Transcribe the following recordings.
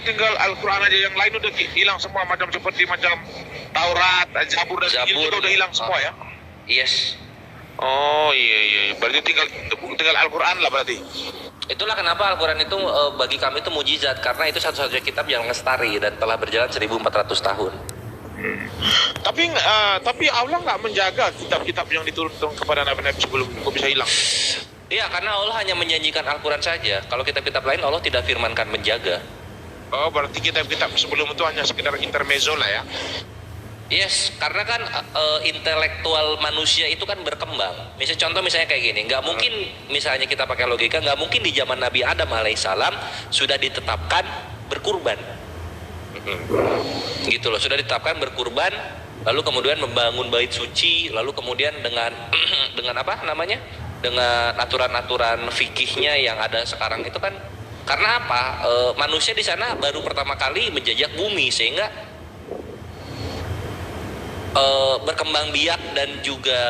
tinggal Al-Quran aja, yang lain udah hilang semua, seperti macam Taurat, Zabur dan Injil juga udah hilang semua ya? Yes. Oh iya, berarti tinggal Al-Quran lah berarti. Itulah kenapa Al-Quran itu bagi kami itu mujizat, karena itu satu-satunya kitab yang lestari dan telah berjalan 1400 tahun. Tapi Allah nggak menjaga kitab-kitab yang diturunkan kepada nabi-nabi sebelum kok bisa hilang? Iya, karena Allah hanya menjanjikan Al-Quran saja. Kalau kitab-kitab lain Allah tidak firmankan menjaga. Oh, berarti kitab-kitab sebelum itu hanya sekedar intermezzo lah ya? Yes, karena kan intelektual manusia itu kan berkembang. Misalnya kayak gini, nggak mungkin misalnya kita pakai logika, nggak mungkin di zaman Nabi Adam alaihissalam sudah ditetapkan berkurban. Gitu loh, sudah ditetapkan berkurban, lalu kemudian membangun bait suci, lalu kemudian dengan dengan apa namanya? Dengan aturan-aturan fikihnya yang ada sekarang itu kan, karena apa? Manusia di sana baru pertama kali menjajah bumi, sehingga berkembang biak dan juga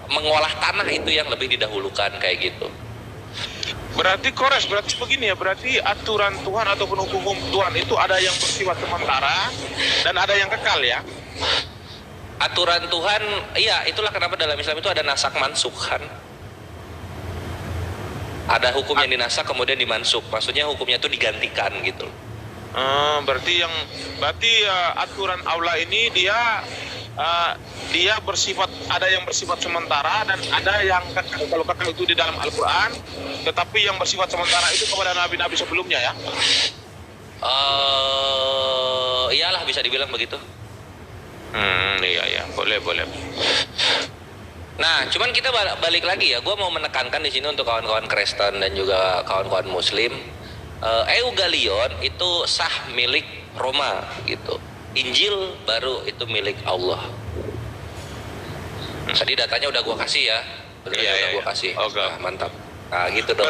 mengolah tanah itu yang lebih didahulukan kayak gitu. Berarti begini ya, berarti aturan Tuhan ataupun hukum Tuhan itu ada yang bersifat sementara dan ada yang kekal ya? Aturan Tuhan, iya, itulah kenapa dalam Islam itu ada nasak mansuk kan. Ada hukum yang dinasak kemudian dimansuk, maksudnya hukumnya itu digantikan gitu. Berarti aturan Allah ini dia bersifat, ada yang bersifat sementara dan ada yang kekal. Kalau kekal itu di dalam Al-Quran, tetapi yang bersifat sementara itu kepada nabi-nabi sebelumnya ya? Iyalah, bisa dibilang begitu. Iya, boleh. Nah, cuman kita balik lagi ya, gue mau menekankan di sini untuk kawan-kawan Kristen dan juga kawan-kawan Muslim. Evangelion itu sah milik Roma gitu. Injil baru itu milik Allah. Tadi datanya udah gue kasih ya. Gue kasih. Okay. Nah, mantap. Nah, gitu dong.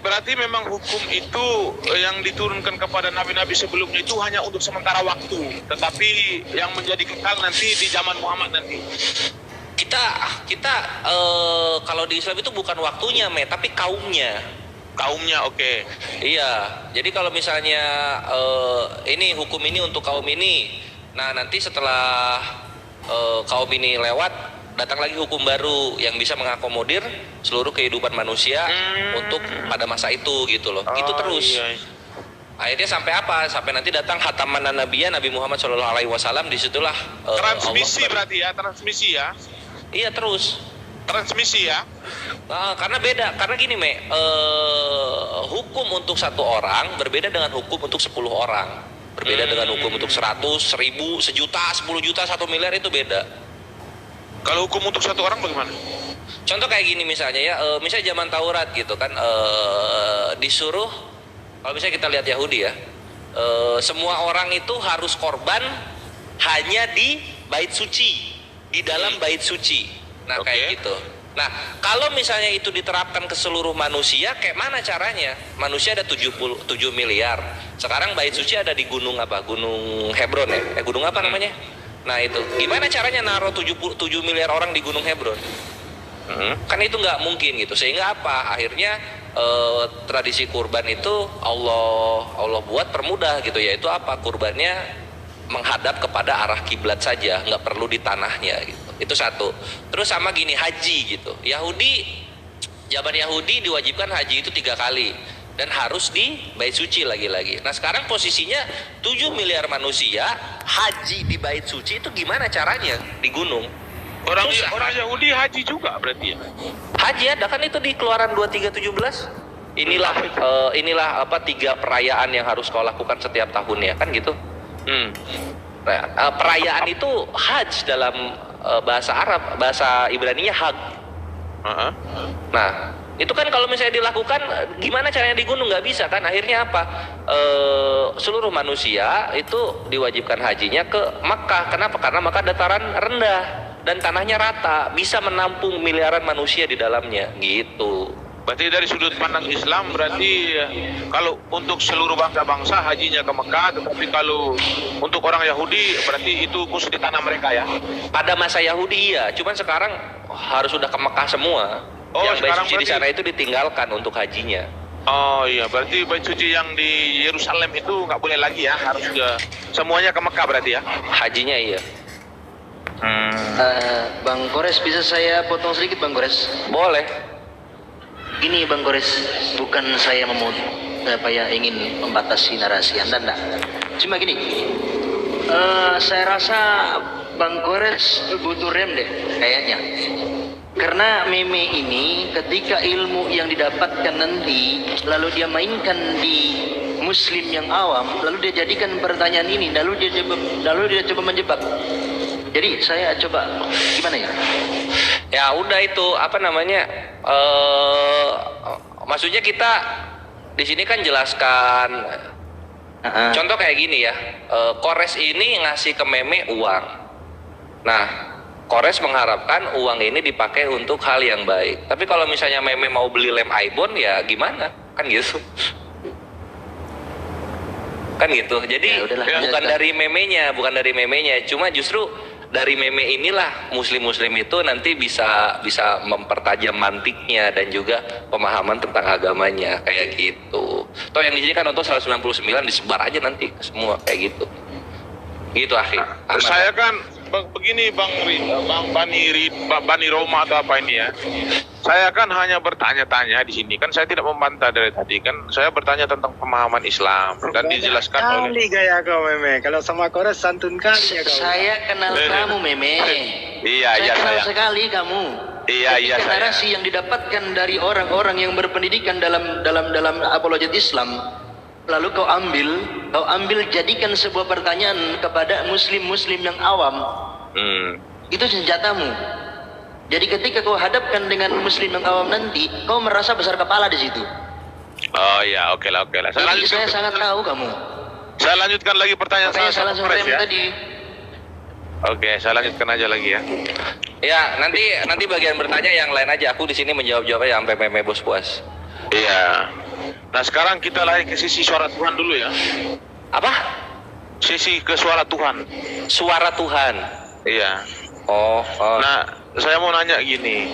Berarti memang hukum itu yang diturunkan kepada nabi-nabi sebelumnya itu hanya untuk sementara waktu, tetapi yang menjadi kekal nanti di zaman Muhammad nanti. Kita kalau di Islam itu bukan waktunya, tapi kaumnya. Oke. Iya, jadi kalau misalnya ini hukum ini untuk kaum ini, nah nanti setelah kaum ini lewat, datang lagi hukum baru yang bisa mengakomodir seluruh kehidupan manusia untuk pada masa itu gitu loh. Gitu terus. Iya. Akhirnya sampai apa? Sampai nanti datang khataman Nabi Muhammad SAW, disitulah transmisi Allah, berarti ya, transmisi ya. Iya, terus transmisi ya. Karena beda, karena gini hukum untuk satu orang berbeda dengan hukum untuk 10 orang, berbeda dengan hukum untuk 100, 1000, sejuta, 10 juta, 1 miliar, itu beda. Kalau hukum untuk satu orang bagaimana? Contoh kayak gini misalnya ya, misalnya zaman Taurat gitu kan, disuruh, kalau misalnya kita lihat Yahudi ya, semua orang itu harus korban hanya di bait suci, di dalam bait suci. Nah, kayak gitu. Nah, kalau misalnya itu diterapkan ke seluruh manusia, kayak mana caranya? Manusia ada 7 miliar. Sekarang bait suci ada di gunung apa? Gunung Hebron ya? Gunung apa namanya? Nah, itu. Gimana caranya naruh 7 miliar orang di Gunung Hebron? Kan itu nggak mungkin gitu. Sehingga apa? Akhirnya tradisi kurban itu Allah buat permudah gitu, yaitu apa? Kurbannya menghadap kepada arah kiblat saja, nggak perlu di tanahnya gitu. Itu satu. Terus sama gini, haji gitu. Zaman Yahudi diwajibkan haji itu 3 kali dan harus di bait suci lagi-lagi. Nah, sekarang posisinya 7 miliar manusia haji di bait suci, itu gimana caranya di gunung? Orang Yahudi haji juga berarti ya? Haji ada kan, itu di Keluaran 23:17. Inilah 3 perayaan yang harus kau lakukan setiap tahunnya, kan gitu. Perayaan itu hajj dalam bahasa Arab, bahasa Ibraninya hag. Nah, itu kan kalau misalnya dilakukan, gimana caranya di gunung? Nggak bisa kan. Akhirnya apa? Seluruh manusia itu diwajibkan hajinya ke Makkah. Kenapa? Karena Makkah dataran rendah dan tanahnya rata, bisa menampung miliaran manusia di dalamnya gitu. Berarti dari sudut pandang Islam, berarti kalau untuk seluruh bangsa-bangsa hajinya ke Mekah, tetapi kalau untuk orang Yahudi berarti itu khusus di tanah mereka ya? Pada masa Yahudi iya, cuman sekarang harus sudah ke Mekah semua. Yang bait suci di sana itu ditinggalkan untuk hajinya. Oh iya, berarti bait suci yang di Yerusalem itu nggak boleh lagi ya, harus semuanya ke Mekah berarti ya? Hajinya iya. Bang Gores, bisa saya potong sedikit Bang Gores? Boleh. Ini Bang Gores, bukan saya ingin membatasi narasi Anda, enggak. Cuma gini, saya rasa Bang Gores butuh rem deh kayaknya. Karena meme ini ketika ilmu yang didapatkan nanti lalu dia mainkan di muslim yang awam, lalu dia jadikan pertanyaan ini, lalu dia coba menjebak. Jadi saya coba gimana ya? Ya udah itu apa namanya? Maksudnya kita di sini kan jelaskan. Contoh kayak gini ya, Kores ini ngasih ke meme uang. Nah, Kores mengharapkan uang ini dipakai untuk hal yang baik. Tapi kalau misalnya meme mau beli lem iPhone ya gimana? Kan gitu. Kan gitu. Jadi Ya udahlah, bukan dari memenya, cuma justru dari meme inilah muslim-muslim itu nanti bisa mempertajam mantiknya dan juga pemahaman tentang agamanya kayak gitu. Toh yang di sini kan nonton 199 disebar aja nanti ke semua kayak gitu. Gitu akhir. Saya kan begini Bang Bani Roma atau apa ini ya. Saya kan hanya bertanya-tanya di sini, kan saya tidak membantah dari tadi, kan saya bertanya tentang pemahaman Islam dan dijelaskan oleh. Kali gaya kau meme, kalau sama Kores santun kali ya kau. Saya kenal kamu meme. Iya, saya kenal saya. sekali kamu. Iya, Ketika saya. narasi yang didapatkan dari orang-orang yang berpendidikan dalam apologet Islam, lalu kau ambil jadikan sebuah pertanyaan kepada muslim yang awam. Itu senjatamu. Jadi ketika kau hadapkan dengan muslim yang awam nanti, kau merasa besar kepala di situ. Oh ya, oke lah. Jadi saya sangat tahu kamu. Saya lanjutkan lagi pertanyaan Makanya saya saya langsung Kores rem ya. tadi. Oke, saya lanjutkan aja lagi ya. Ya, nanti bagian bertanya yang lain aja. Aku di sini menjawab-jawabnya sampai meme bos puas. Iya. Nah sekarang kita lari ke sisi suara Tuhan dulu ya. Apa? Sisi ke suara Tuhan. Suara Tuhan. Iya. Oh. Nah saya mau nanya gini.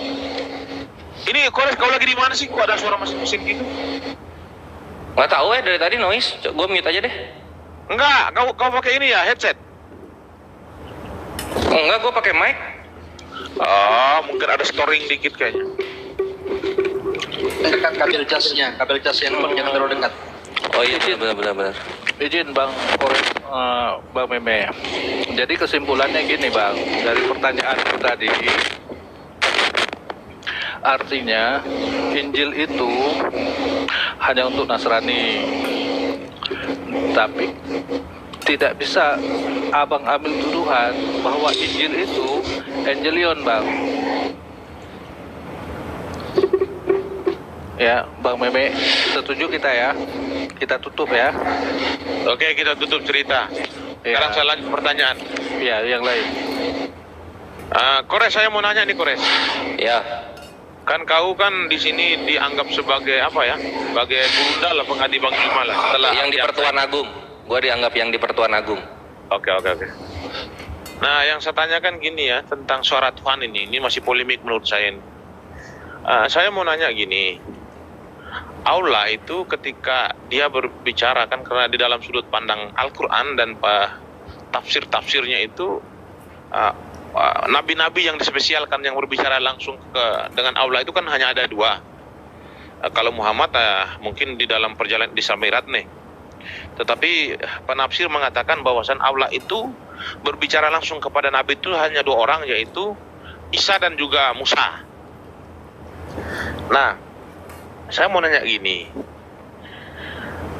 Ini Kores, kau lagi di mana sih? Kok ada suara mesin gitu? Nggak tahu ya dari tadi noise. Gue mute aja deh. Enggak, kau pakai ini ya, headset. Enggak, gue pakai mic. Oh, mungkin ada storing dikit kayaknya. Dekat kabel casnya, kabel cas yang jangan terlalu dekat. Oh iya, benar. Izin Bang Kores, Bang Meme. Jadi kesimpulannya gini Bang, dari pertanyaan tadi, artinya Injil itu hanya untuk Nasrani, tapi tidak bisa abang ambil tuduhan bahwa Injil itu Evangelion Bang. Ya, Bang Meme, setuju kita ya? Kita tutup ya. Oke, kita tutup cerita. Sekarang saya lanjut pertanyaan. Ya, yang lain. Kores, saya mau nanya nih Kores. Ya. Kan kau kan di sini dianggap sebagai apa ya? Sebagai gurunda lah, pengadi Bang Juma lah. Setelah Yang di Pertuan Agung. Gue dianggap yang di Pertuan Agung. Oke. Nah, yang saya tanyakan gini ya, tentang suara Tuhan ini masih polemik menurut saya. Saya mau nanya gini. Allah itu ketika dia berbicara kan, karena di dalam sudut pandang Al-Quran dan tafsir-tafsirnya itu nabi-nabi yang dispesialkan yang berbicara langsung dengan Allah itu kan hanya ada dua. Kalau Muhammad mungkin di dalam perjalanan di Mi'raj nih. Tetapi penafsir mengatakan bahwasan Allah itu berbicara langsung kepada nabi itu hanya dua orang, yaitu Isa dan juga Musa. Nah, saya mau nanya gini,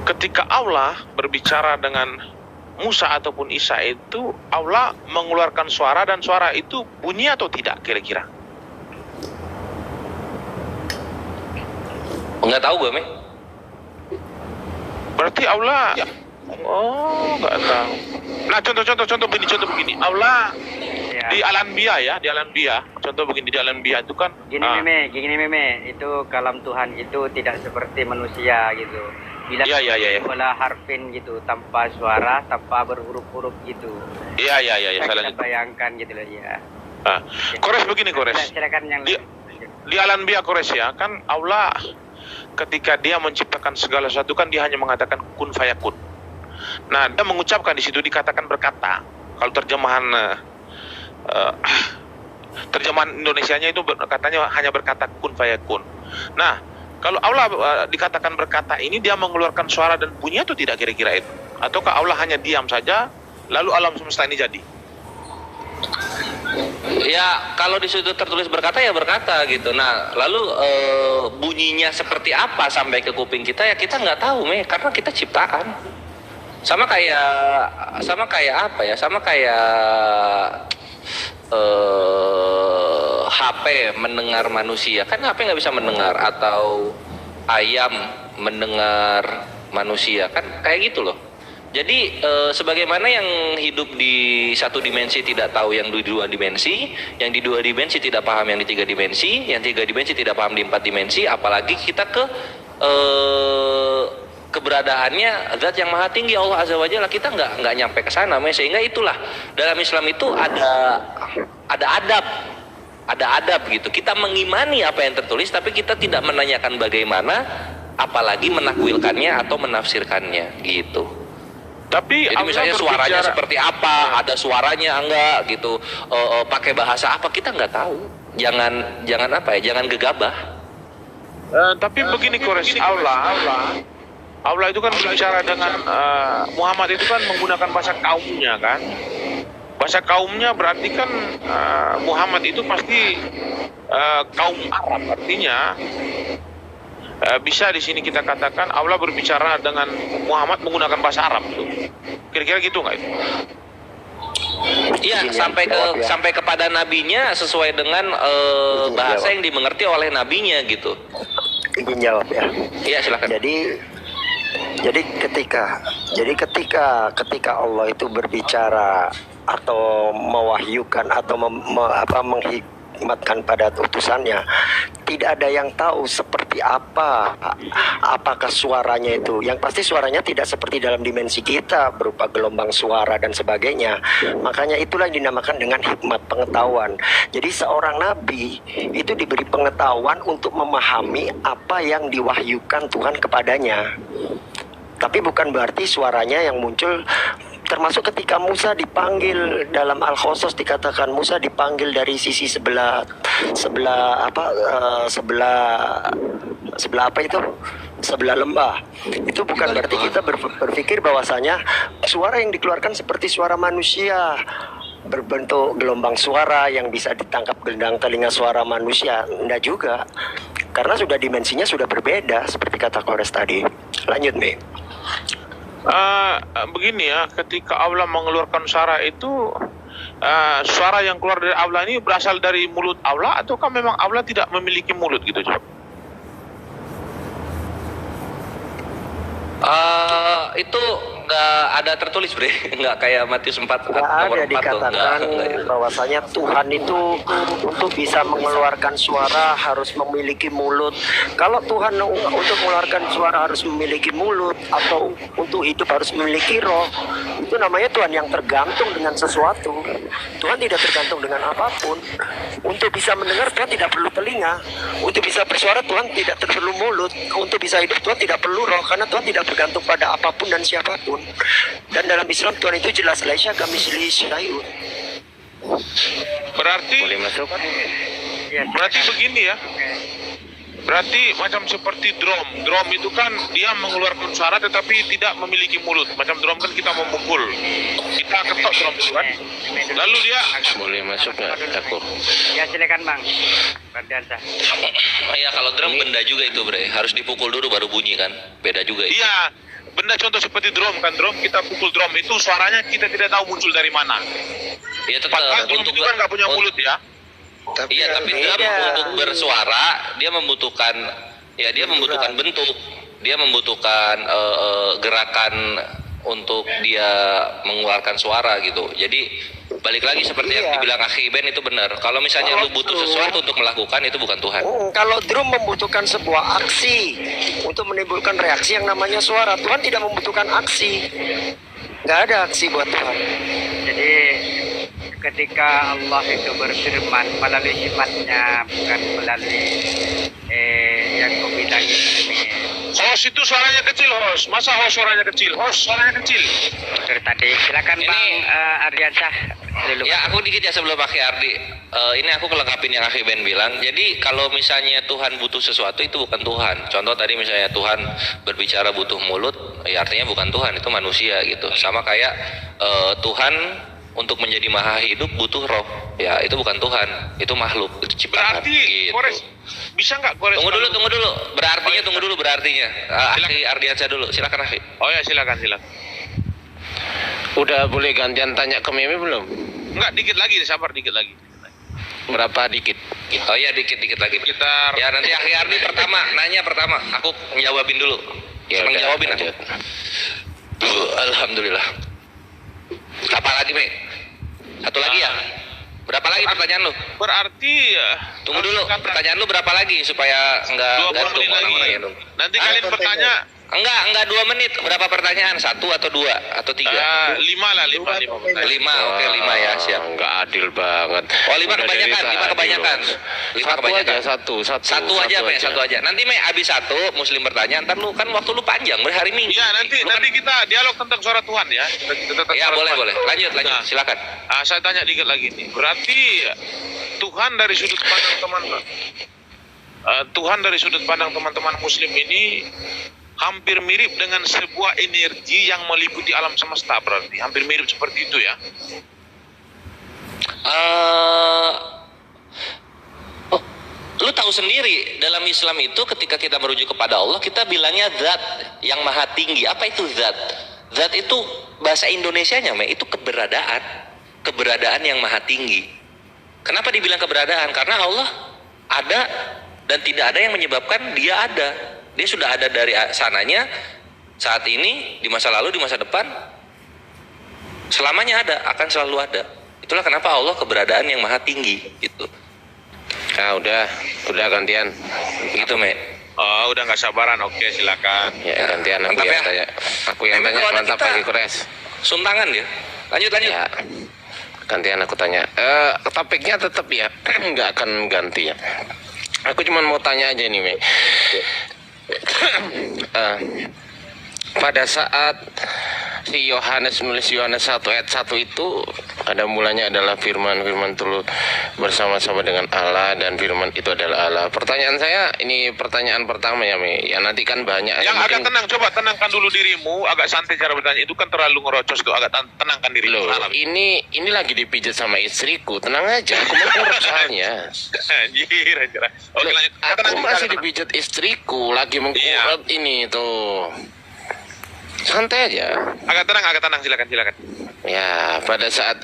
ketika Allah berbicara dengan Musa ataupun Isa itu, Allah mengeluarkan suara dan suara itu bunyi atau tidak kira-kira? Nggak tahu gue, Me. Berarti Allah, nggak tahu. Nah, contoh begini, Allah di Al-Anbiya ya, contoh begini, di Al-Anbiya itu kan Gini meme, itu kalam Tuhan itu tidak seperti manusia gitu. Bila Iya. bola harfin gitu, tanpa suara, tanpa berhuruf-huruf gitu. Iya, Kita saya bayangkan gitu loh ya. Kores begini, Kores. Silakan yang Di lain. Al-Anbiya, Kores ya, kan Allah ketika dia menciptakan segala sesuatu kan dia hanya mengatakan kun fayakun. Nah, dia mengucapkan di situ dikatakan berkata. Kalau terjemahan Indonesianya itu katanya hanya berkata kun fayakun. Nah, kalau Allah dikatakan berkata ini dia mengeluarkan suara dan bunyi atau tidak kira-kira itu? Ataukah Allah hanya diam saja lalu alam semesta ini jadi? Ya, kalau di situ tertulis berkata ya berkata gitu. Nah, lalu bunyinya seperti apa sampai ke kuping kita ya kita nggak tahu, karena kita ciptaan. Sama kayak apa ya? Sama kayak HP mendengar manusia. Kan HP nggak bisa mendengar, atau ayam mendengar manusia. Kan kayak gitu loh. Jadi sebagaimana yang hidup di satu dimensi tidak tahu yang di dua dimensi, yang di dua dimensi tidak paham yang di tiga dimensi, yang tiga dimensi tidak paham di empat dimensi, apalagi kita ke keberadaannya zat yang maha tinggi Allah Azza wa Jalla, kita nggak nyampe ke sana, sehingga itulah dalam Islam itu ada adab gitu. Kita mengimani apa yang tertulis, tapi kita tidak menanyakan bagaimana, apalagi menakwilkannya atau menafsirkannya gitu. Tapi jadi misalnya suaranya seperti apa, ada suaranya enggak gitu, pakai bahasa apa, kita nggak tahu. Jangan apa ya, jangan gegabah. Tapi begini Kores, Allah itu kan berbicara dengan Muhammad itu kan menggunakan bahasa kaumnya kan. Bahasa kaumnya berarti kan Muhammad itu pasti kaum Arab, artinya bisa di sini kita katakan Allah berbicara dengan Muhammad menggunakan bahasa Arab tuh. Kira-kira gitu nggak itu? Iya, sampai kepada nabinya sesuai dengan bahasa yang dimengerti oleh nabinya gitu. Izin jawab ya. Iya, silakan. Jadi ketika Allah itu berbicara atau mewahyukan atau menghikmatkan pada utusannya, tidak ada yang tahu seperti apakah suaranya itu. Yang pasti suaranya tidak seperti dalam dimensi kita, berupa gelombang suara dan sebagainya. Makanya itulah yang dinamakan dengan hikmat pengetahuan. Jadi seorang nabi itu diberi pengetahuan untuk memahami apa yang diwahyukan Tuhan kepadanya. Tapi bukan berarti suaranya yang muncul. Termasuk ketika Musa dipanggil dalam Al-Qasas, dikatakan Musa dipanggil dari sisi sebelah lembah. Itu bukan berarti kita berpikir bahwasanya suara yang dikeluarkan seperti suara manusia, berbentuk gelombang suara yang bisa ditangkap gendang telinga suara manusia. Enggak juga, karena sudah dimensinya sudah berbeda seperti kata Kores tadi. Lanjut, Mi. Begini ya, ketika Allah mengeluarkan suara itu, suara yang keluar dari Allah ini berasal dari mulut Allah, ataukah memang Allah tidak memiliki mulut gitu, Job? Itu nggak ada tertulis, Bre. Nggak kayak Matius 4 Nggak nomor ada 4 dikatakan bahwasanya Tuhan itu untuk bisa mengeluarkan suara harus memiliki mulut. Kalau Tuhan untuk mengeluarkan suara harus memiliki mulut, atau untuk hidup harus memiliki roh, itu namanya Tuhan yang tergantung dengan sesuatu. Tuhan tidak tergantung dengan apapun. Untuk bisa mendengar Tuhan tidak perlu telinga. Untuk bisa bersuara Tuhan tidak perlu mulut. Untuk bisa hidup Tuhan tidak perlu roh, karena Tuhan tidak bergantung pada apapun dan siapapun. Dan dalam Islam Tuhan itu jelas, laisa kamitslihi syai'un. Berarti begini ya. Berarti macam seperti drum itu kan dia mengeluarkan suara tetapi tidak memiliki mulut. Macam drum kan kita memukul, kita ketok drum itu kan, lalu dia boleh masuk nggak, Takur? Ya silakan Bang. Berdansa. Ya kalau drum benda juga itu, Bre, harus dipukul dulu baru bunyi kan, beda juga itu. Iya, benda contoh seperti drum kan, drum kita pukul drum itu suaranya kita tidak tahu muncul dari mana. Iya tetap. Padahal drum itu kan nggak punya mulut ya. Tapi drum untuk bersuara dia membutuhkan bentuk, dia membutuhkan gerakan untuk dia mengeluarkan suara gitu. Jadi balik lagi seperti yang dibilang Akhi Ben itu benar. Kalau misalnya lu butuh sesuatu untuk melakukan, itu bukan Tuhan. Kalau drum membutuhkan sebuah aksi untuk menimbulkan reaksi yang namanya suara. Tuhan tidak membutuhkan aksi. Nggak ada aksi buat Tuhan. Jadi ketika Allah itu berfirman melalui sifatnya, bukan melalui yang kau bilang itu Host itu suaranya kecil, host. Masa host suaranya kecil? Host suaranya kecil. Dari tadi silakan Ini- Bang Ardiansyah dulu. Ya, aku dikit ya sebelum Akhi Ardi. Ini aku kelengkapin yang Akhi Ben bilang. Jadi kalau misalnya Tuhan butuh sesuatu itu bukan Tuhan. Contoh tadi misalnya Tuhan berbicara butuh mulut, ya artinya bukan Tuhan, itu manusia gitu. Sama kayak Tuhan untuk menjadi maha hidup butuh roh. Ya, itu bukan Tuhan, itu makhluk, itu ciptaan. Berarti, Gitu. Gores, bisa nggak Gores? Tunggu dulu. Berartinya tunggu dulu berartinya. Akhi Ardiansyah dulu. Silakan Akhi. Oh ya, silakan. Udah boleh gantian tanya ke Meme belum? Enggak, dikit lagi, sabar dikit lagi. Berapa dikit? Oh iya, dikit lagi. Sekitar Ya, nanti Akhi Ardi nanya pertama. Aku jawabin dulu. Ya Senang udah, jawabin aku. lanjut. Alhamdulillah. Apa lagi, Me? Satu lagi ya? Berapa lagi pertanyaan lu? berarti Tunggu dulu, pertanyaan lu berapa lagi supaya enggak 20 gantung menit lagi. orang-orang ya dong. Nanti kalian bertanya Enggak 2 menit. Berapa pertanyaan? 1 atau 2 atau 3? 5 lah, 5 pertanyaan. 5, oke 5 ya, siap. Nggak adil banget. Oh, 5 Udah kebanyakan, dari 5 tadi kebanyakan. loh. 5 Satu kebanyakan. aja, satu Satu aja, Me, satu aja. Nanti Me habis 1 Muslim bertanya, ntar lu kan waktu lu panjang berhari Minggu. Iya, nanti Lu kan- kita dialog tentang suara Tuhan ya. Kita tentang Ya, suara boleh. Tuhan. Lanjut, Nah, silakan. saya tanya dikit lagi nih. Berarti Tuhan dari sudut pandang Tuhan dari sudut pandang teman-teman Muslim ini hampir mirip dengan sebuah energi yang meliputi alam semesta, berarti hampir mirip seperti itu ya. Lu tahu sendiri dalam Islam itu ketika kita merujuk kepada Allah kita bilangnya zat yang maha tinggi. Apa itu zat? Zat itu bahasa Indonesianya itu keberadaan yang maha tinggi. Kenapa dibilang keberadaan? Karena Allah ada dan tidak ada yang menyebabkan dia ada. Dia sudah ada dari sananya, saat ini, di masa lalu, di masa depan, selamanya ada, akan selalu ada. Itulah kenapa Allah keberadaan yang maha tinggi gitu. Nah, udah gantian. Begitu, Me. Oh, udah nggak sabaran. Oke, silakan. Ya, gantian aku Mantap yang ya. tanya. Aku yang Memang tanya, kalau ada mantap kita- lagi Kores. Suntangan ya. Lanjut. Ya, gantian aku tanya. Topiknya tetap ya, nggak akan ganti ya. Aku cuma mau tanya aja nih, Me. Pada saat si Yohanes nulis Yohanes 1 ayat 1 itu ada mulanya adalah firman itu bersama-sama dengan Allah dan firman itu adalah Allah. Pertanyaan saya ini pertanyaan pertama ya, Me. Ya nanti kan banyak Yang agak mungkin- tenang, coba tenangkan dulu dirimu, agak santai cara bertanya. Itu kan terlalu ngerocos tuh, agak tenangkan dirimu. Loh, ini lagi dipijat sama istriku. Tenang aja, aku mau urut soalnya. Anjir. Oke, Loh, lanjut. aku Tenang, masih tenang. dipijat istriku, lagi mengkurut Iya. ini tuh. Santai aja. Agak tenang, silakan. Ya, pada saat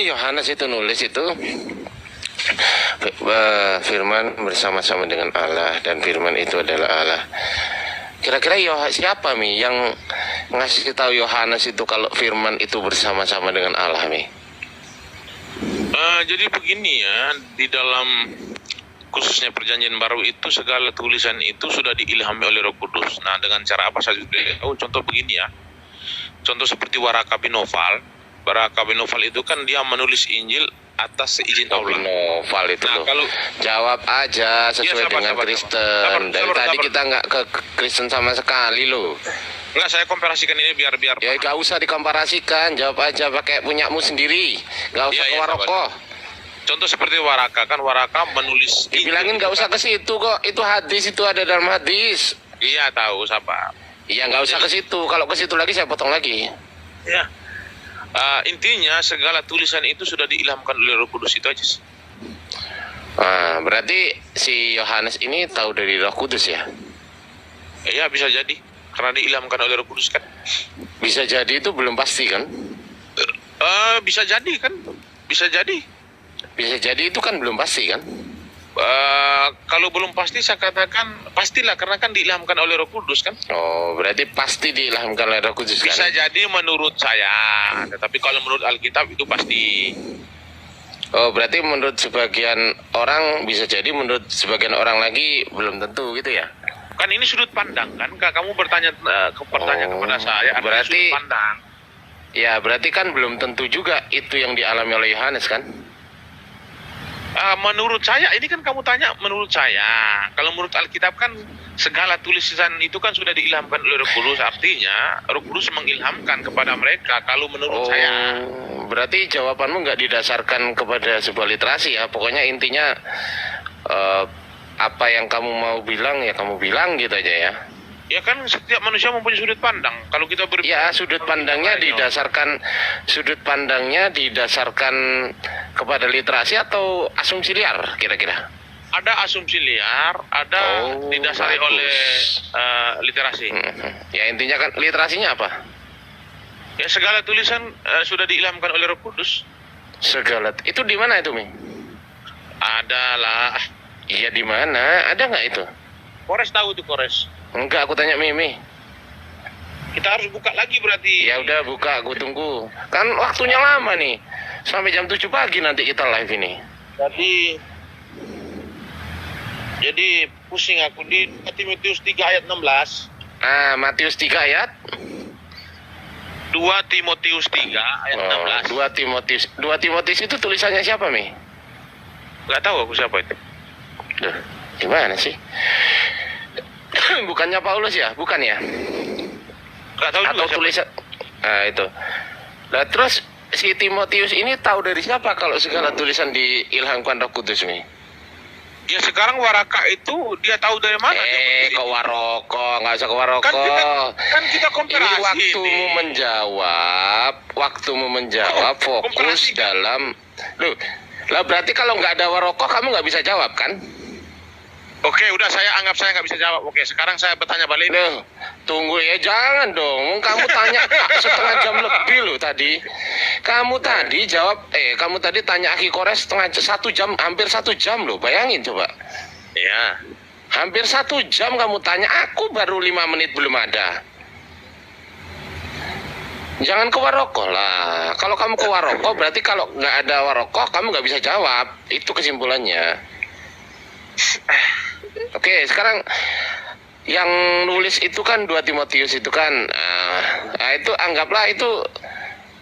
Yohanes itu nulis itu firman bersama-sama dengan Allah dan firman itu adalah Allah. Kira-kira siapa Mi yang ngasih tahu Yohanes itu kalau firman itu bersama-sama dengan Allah, Mi? Jadi begini ya, di dalam khususnya perjanjian baru itu segala tulisan itu sudah diilhami oleh Roh Kudus. Nah, dengan cara apa saja sudah tahu. Contoh begini ya. Contoh seperti Waraka bin Nawfal. Waraka bin Nawfal itu kan dia menulis Injil atas izin Allah. Novel itu Nah, loh. kalau- Jawab aja sesuai Iya, sabar, dengan sabar. Kristen. Dari Sabar. tadi kita nggak ke Kristen sama sekali loh. Enggak, saya komparasikan ini biar Ya gak usah dikomparasikan, jawab aja pakai punyamu sendiri. Gak usah Iya, ke iya, Warokoh. Contoh seperti Waraka kan, Waraka menulis Dibilangin gak usah ke situ kok. Itu hadis, itu ada dalam hadis. Iya, tahu, sabar. Iya gak usah ke situ. Kalau ke situ lagi saya potong lagi. Ya. Intinya segala tulisan itu sudah diilhamkan oleh Roh Kudus, itu aja sih. Nah, berarti si Yohanes ini tahu dari Roh Kudus ya? Ya, bisa jadi karena diilhamkan oleh Roh Kudus kan. Bisa jadi itu belum pasti kan? Bisa jadi kan? Bisa jadi. Bisa jadi itu kan belum pasti kan? Kalau belum pasti saya katakan pastilah karena kan diilhamkan oleh Roh Kudus kan. Oh, berarti pasti diilhamkan oleh Roh Kudus kan? Bisa jadi menurut saya, tetapi kalau menurut Alkitab itu pasti. Oh, berarti menurut sebagian orang bisa jadi, menurut sebagian orang lagi belum tentu gitu ya? Kan ini sudut pandang kan. Kamu bertanya kepada saya, ada berarti- sudut pandang. Ya, berarti kan belum tentu juga itu yang dialami oleh Yohanes kan? Menurut saya, ini kan kamu tanya menurut saya. Kalau menurut Alkitab kan segala tulisan itu kan sudah diilhamkan oleh Roh Kudus. Artinya Roh Kudus mengilhamkan kepada mereka. Kalau menurut saya. Berarti jawabanmu nggak didasarkan kepada sebuah literasi ya. Pokoknya intinya apa yang kamu mau bilang ya kamu bilang gitu aja ya. Ya kan setiap manusia mempunyai sudut pandang. Kalau kita ya sudut pandangnya didasarkan kepada literasi atau asumsi liar kira-kira? Ada asumsi liar, ada didasari oleh literasi. Ya intinya kan literasinya apa? Ya segala tulisan sudah diilhamkan oleh Roh Kudus. Segala itu di mana itu, Mi? Adalah. Iya di mana? Ada nggak itu? Kores tahu itu Kores. Enggak, aku tanya Mimi. Kita harus buka lagi berarti. Ya udah buka, aku tunggu. Kan waktunya lama nih. Sampai jam 7 pagi nanti kita live ini. Jadi pusing aku di Timotius 3 ayat 16. Matius 3 ayat 2 Timotius 3 ayat 16. 2 Timotius itu tulisannya siapa, Mi? Gak tahu aku siapa itu. Duh, gimana sih? Bukannya Paulus ya? Bukan ya? Gak tahu atau juga tulisan itu. Nah terus si Timotius ini tahu dari siapa kalau segala tulisan diilhamkan Roh Kudus, Mi? Ya sekarang Waraka itu dia tahu dari mana? Ke Waroko, nggak usah ke Waroko. Kan kita komparasi. Ini waktumu menjawab fokus dalam. Loh, lah berarti kalau nggak ada Waroko kamu nggak bisa jawab kan? Oke, udah saya anggap saya nggak bisa jawab. Oke, sekarang saya bertanya balik. Loh, tunggu ya, jangan dong. Kamu tanya setengah jam lebih loh tadi. Kamu tadi jawab, kamu tadi tanya Aki Kores hampir 1 jam loh. Bayangin coba. Ya. Hampir 1 jam kamu tanya, aku baru 5 menit belum ada. Jangan ke Waroko lah. Kalau kamu ke Waroko, berarti kalau nggak ada Waroko, kamu nggak bisa jawab. Itu kesimpulannya. Oke, sekarang yang nulis itu kan 2 Timotius itu kan, itu anggaplah itu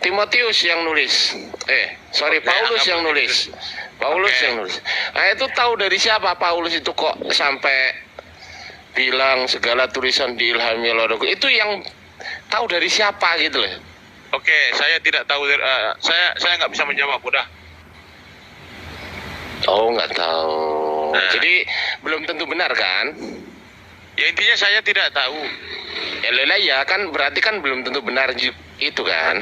Timotius yang nulis. Paulus yang nulis. Yang nulis. Nah itu tahu dari siapa Paulus itu kok sampai bilang segala tulisan diilhami oleh Roh Kudus? Itu yang tahu dari siapa gitu loh. Oke, saya tidak tahu. Saya nggak bisa menjawab, udah. Oh, nggak tahu. Jadi belum tentu benar kan? Ya intinya saya tidak tahu. Ya kan berarti kan belum tentu benar itu kan?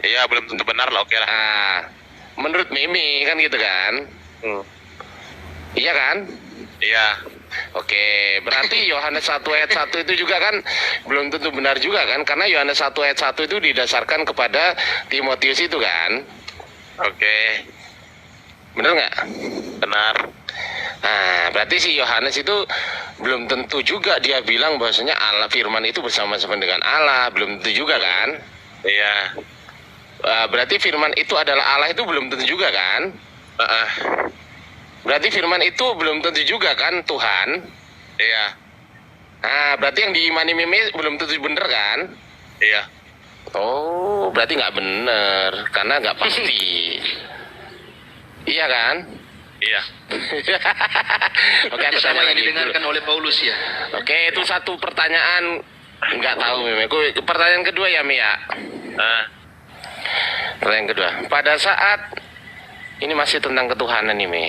Ya belum tentu benar lah, oke lah. Menurut Mimi kan gitu kan? Iya kan? Iya. Oke, berarti Yohanes 1 ayat 1 itu juga kan belum tentu benar juga kan? Karena Yohanes 1 ayat 1 itu didasarkan kepada Timotius itu kan? Oke. Benar nggak? Benar. Nah, berarti si Yohanes itu belum tentu juga dia bilang bahwasanya Allah firman itu bersama-sama dengan Allah, belum tentu juga kan? Iya. Berarti firman itu adalah Allah itu belum tentu juga kan? Berarti firman itu belum tentu juga kan Tuhan? Iya. Nah, berarti yang diimani Mimi belum tentu benar kan? Iya. Oh, berarti nggak benar karena nggak pasti. Iya kan? Iya. Oke, aku tanya lagi. Didengarkan oleh Paulus ya. Oke, itu satu pertanyaan. Nggak tahu, Mimi. Pertanyaan kedua ya, Mi ya. Pertanyaan kedua. Pada saat ini masih tentang ketuhanan nih, Mi.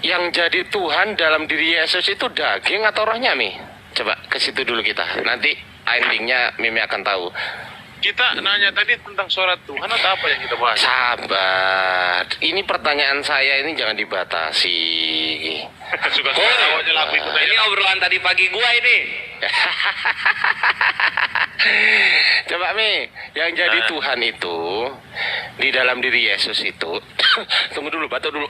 Yang jadi Tuhan dalam diri Yesus itu daging atau rohnya, Mi? Coba ke situ dulu kita. Nanti endingnya Mimi akan tahu. Kita nanya tadi tentang suara Tuhan atau apa yang kita bahas? Sabar. Ini pertanyaan saya ini jangan dibatasi. Suka-suka awalnya lagu ikut aja. Ini obrolan tadi pagi gua ini. Coba Mi, yang jadi Tuhan itu di dalam diri Yesus itu. Tunggu dulu, batuk dulu.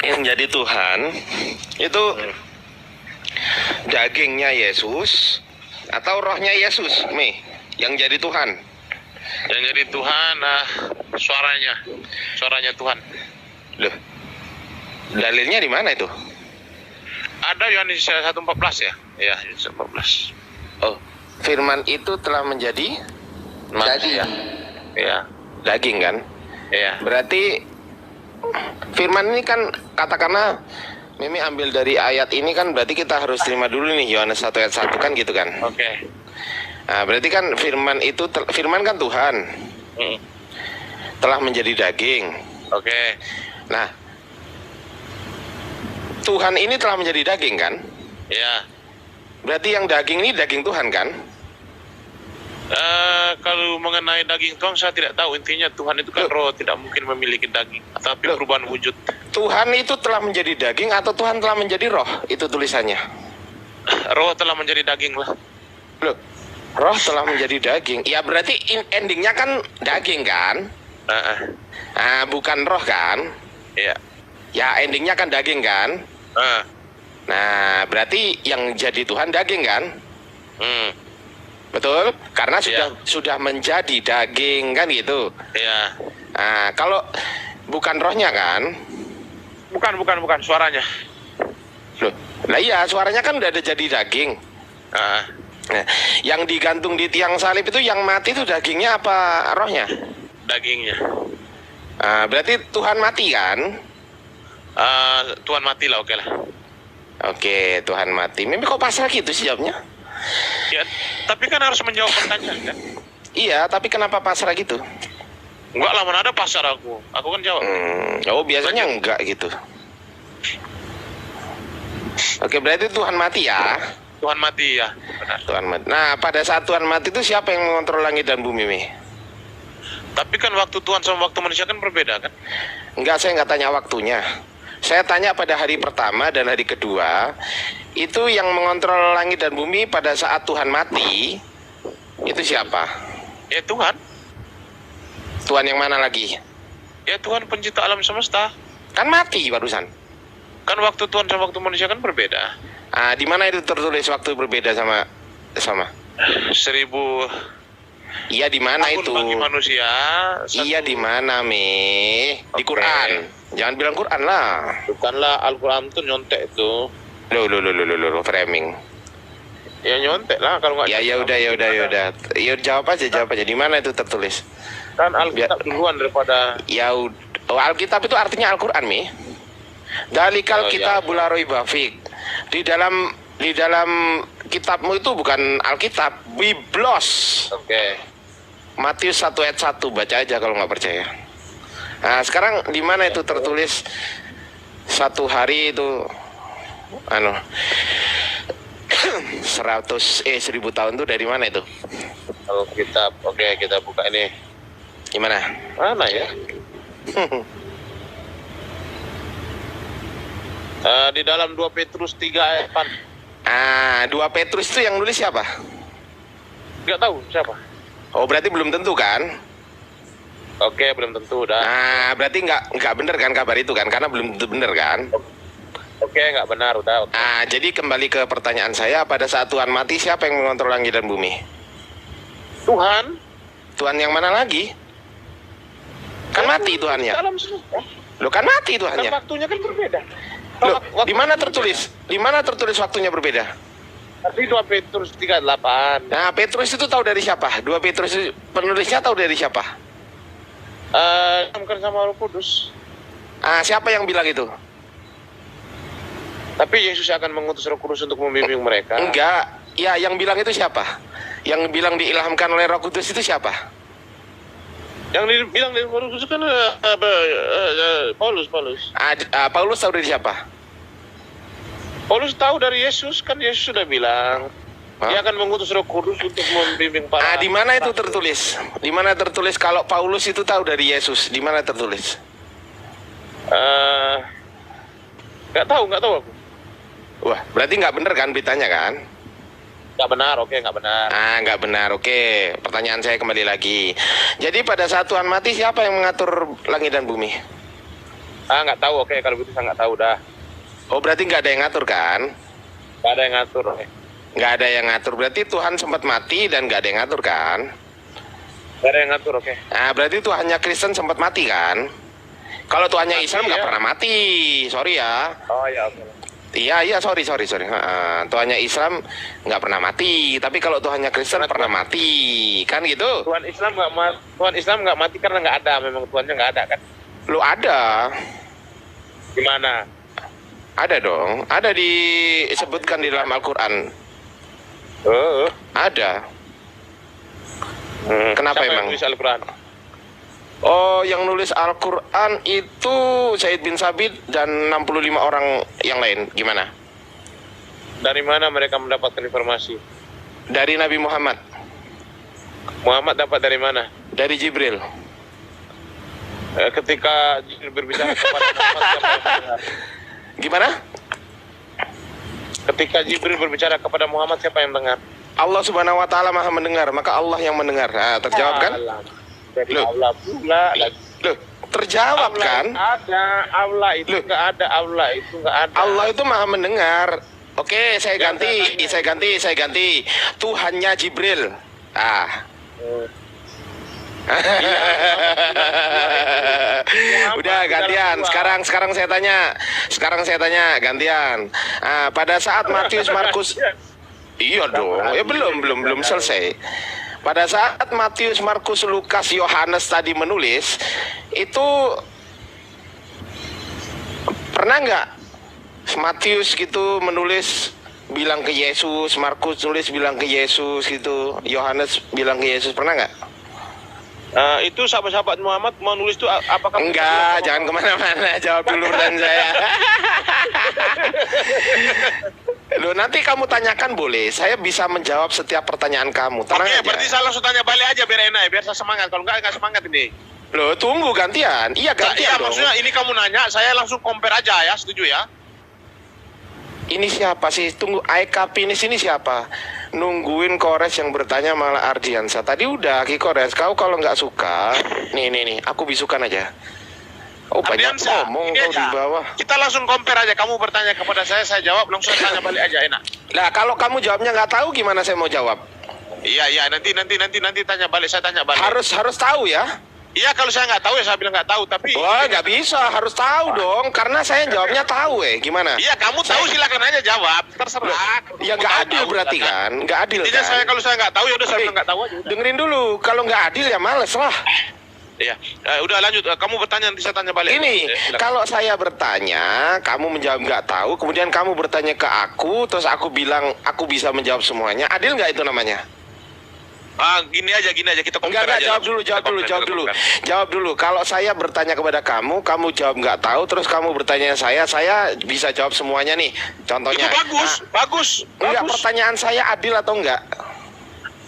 Yang jadi Tuhan itu dagingnya Yesus atau rohnya Yesus, Mi? Yang jadi Tuhan. Yang jadi Tuhan, suaranya Tuhan. Loh, dalilnya di mana itu? Ada Yohanes 1:14 ya? Iya, Yohanes 1:14. Oh, firman itu telah menjadi manusia. Iya. Daging kan? Iya. Berarti firman ini kan katakanlah Mimi ambil dari ayat ini kan berarti kita harus terima dulu nih Yohanes 1 ayat 1 kan gitu kan. Oke. Nah, berarti kan firman itu firman kan Tuhan Mm. telah menjadi daging. Oke. Nah, Tuhan ini telah menjadi daging kan? Iya. Berarti yang daging ini daging Tuhan kan? Kalau mengenai daging Tuhan saya tidak tahu, intinya Tuhan itu kan roh, tidak mungkin memiliki daging, tapi perubahan wujud. Tuhan itu telah menjadi daging atau Tuhan telah menjadi roh? Itu tulisannya. Roh telah menjadi daging lah. Loh, roh telah menjadi daging. Ya berarti endingnya kan daging kan? Nah, bukan roh kan? Iya. Ya endingnya kan daging kan? Nah, berarti yang jadi Tuhan daging kan? Betul? Karena sudah menjadi daging kan gitu. Iya. Nah, kalau bukan rohnya kan? Bukan suaranya. Loh, nah iya suaranya kan udah ada jadi daging. Nah, yang digantung di tiang salib itu yang mati itu dagingnya apa rohnya? Dagingnya. Nah, berarti Tuhan mati kan? Tuhan mati lah, oke lah. Oke, Tuhan mati. Mimi kok pasrah gitu sih jawabnya? Ya, tapi kan harus menjawab pertanyaan kan? Iya, tapi kenapa pasrah gitu? Enggak lah, mana ada pasar aku. Aku kan jawab. Oh, biasanya enggak gitu. Oke, berarti Tuhan mati ya? Tuhan mati ya, benar. Tuhan mati. Nah, pada saat Tuhan mati itu siapa yang mengontrol langit dan bumi, Mi? Tapi kan waktu Tuhan sama waktu manusia kan berbeda kan? Enggak, saya enggak tanya waktunya. Saya tanya pada hari pertama dan hari kedua, itu yang mengontrol langit dan bumi pada saat Tuhan mati, itu siapa? Ya Tuhan. Tuhan yang mana lagi? Ya Tuhan pencipta alam semesta. Kan mati barusan. Kan waktu Tuhan sama waktu manusia kan berbeda. Ah, di mana itu tertulis waktu berbeda sama? 1000 Iya di mana tahun itu? bagi manusia. Iya di mana, Mi? Di Quran. Jangan bilang Quran lah. Bukanlah Al-Quran tuh nyontek itu. Loh, framing. Ya nyontek lah kalau nggak. Ya udah. Ya jawab aja. Di mana itu tertulis? Kan Alkitab duluan daripada. Ya Alkitab itu artinya Al-Quran, Mi. Dalikal kita bularoi bafik. Di dalam kitabmu itu bukan Alkitab, Biblos. Oke. Matius 1 ayat 1, baca aja kalau nggak percaya. Nah, sekarang di mana itu tertulis satu hari itu 1000 tahun itu dari mana itu? Alkitab. Oke, kita buka ini. Gimana? Mana ya? Di dalam 2 Petrus 3 ayat 4. 2 Petrus itu yang nulis siapa? Nggak tahu siapa. Oh, berarti belum tentu kan? Oke, belum tentu udah. Berarti nggak bener kan kabar itu kan? Karena belum tentu bener kan? Oke, nggak benar udah. Oke. Jadi kembali ke pertanyaan saya, pada saat Tuhan mati siapa yang mengontrol langit dan bumi? Tuhan. Tuhan yang mana lagi? Kan mati Tuhannya. Alam semesta. Loh, kan mati Kan Tuhannya. waktunya kan berbeda. Loh, di mana tertulis? Di mana tertulis waktunya berbeda? Tadi 2 Petrus 3:8. Nah, Petrus itu tahu dari siapa? 2 Petrus itu penulisnya tahu dari siapa? Bukan sama Roh Kudus. Siapa yang bilang itu? Tapi Yesus akan mengutus Roh Kudus untuk membimbing mereka. Enggak. Ya, yang bilang itu siapa? Yang bilang diilhamkan oleh Roh Kudus itu siapa? Yang bilang dari Roh Kudus kan Paulus. Paulus tahu dari siapa? Paulus tahu dari Yesus, kan Yesus sudah bilang. Dia akan mengutus Roh Kudus untuk membimbing para. Di mana itu tertulis? Di mana tertulis kalau Paulus itu tahu dari Yesus? Di mana tertulis? Nggak tahu aku. Wah, berarti nggak benar kan beritanya kan? Nggak benar, oke, nggak benar. Nggak benar, oke. Pertanyaan saya kembali lagi. Jadi pada saat Tuhan mati, siapa yang mengatur langit dan bumi? Nggak tahu, oke. Kalau begitu saya nggak tahu dah. Oh, berarti nggak ada yang ngatur kan? Nggak ada yang ngatur, oke. Nggak ada yang ngatur, berarti Tuhan sempat mati dan nggak ada yang ngatur kan? Nggak ada yang ngatur, oke. Berarti Tuhannya Kristen sempat mati kan? Kalau Tuhannya Islam nggak pernah mati, sorry ya. Oh ya, oke. Iya, sorry. Tuhannya Islam nggak pernah mati, tapi kalau Tuhannya Kristen pernah mati, kan gitu? Tuhan Islam nggak mati karena nggak ada, memang Tuhannya nggak ada kan? Lu ada? Gimana? Ada dong, ada disebutkan di dalam Al-Quran. Ada. Kenapa Siapa yang emang? nulis Al-Quran? Oh, yang nulis Al-Quran itu Said bin Sabit dan 65 orang yang lain. Gimana? Dari mana mereka mendapatkan informasi? Dari Nabi Muhammad. Muhammad dapat dari mana? Dari Jibril. Ketika Jibril berbicara kepada Muhammad, siapa yang mendengar? Gimana? Ketika Jibril berbicara kepada Muhammad, siapa yang mendengar? Allah Subhanahu wa taala Maha mendengar, maka Allah yang mendengar. Nah, terjawab kan? Dari Loh. Allah pula lagi. Loh, terjawab Allah kan? ada, Allah itu Loh. nggak ada, Allah itu nggak ada. Allah itu Maha mendengar. Oke, saya ganti. Tuhannya Jibril. Udah gantian. Sekarang saya tanya gantian. Pada saat Matius Markus, iya dong. Ya belum selesai. Pada saat Matius, Markus, Lukas, Yohanes tadi menulis, itu pernah nggak Matius gitu menulis bilang ke Yesus, Markus tulis bilang ke Yesus gitu, Yohanes bilang ke Yesus, pernah nggak? Itu sahabat-sahabat Muhammad mau nulis itu apakah? Enggak, jangan kemana-mana, jawab dulu pertanyaan saya. Loh, nanti kamu tanyakan boleh, saya bisa menjawab setiap pertanyaan kamu. Tenang Oke, aja. berarti saya langsung tanya balik aja biar enak, biar saya semangat. Kalau nggak semangat ini. Loh, tunggu gantian. Iya gantian Iya, dong. maksudnya ini kamu nanya, saya langsung compare aja ya, setuju ya? Ini siapa sih? Tunggu, Aika Pinis ini siapa? Nungguin Kores yang bertanya malah Ardiansa. Tadi udah Ki Kores, kau kalau nggak suka, nih, aku bisukan aja. Oh, banyak Ardiansa, ngomong ini kau di aja. bawah. Kita langsung compare aja. Kamu bertanya kepada saya jawab, langsung tanya balik aja, enak. Lah, kalau kamu jawabnya nggak tahu, gimana saya mau jawab? Iya, nanti tanya balik, saya tanya balik. Harus tahu ya. Iya, kalau saya nggak tahu ya saya bilang nggak tahu, tapi Wah, nggak bisa, harus tahu dong, karena saya jawabnya tahu gimana? iya, kamu tahu silakan aja jawab, terserah. Ya nggak adil berarti kan? Nggak adil Intinya kan? saya kalau saya nggak tahu ya udah saya bilang nggak tahu aja. Dengerin dulu, kalau nggak adil ya males lah. Iya, udah lanjut. Kamu bertanya nanti saya tanya balik. Ini, Silakan. kalau saya bertanya, kamu menjawab nggak tahu, kemudian kamu bertanya ke aku, terus aku bilang aku bisa menjawab semuanya, adil nggak itu namanya? Gini aja kita compare Enggak, aja. jawab dulu. Kalau saya bertanya kepada kamu, kamu jawab nggak tahu, terus kamu bertanya saya bisa jawab semuanya nih. Contohnya. Itu bagus. Enggak, pertanyaan saya adil atau enggak?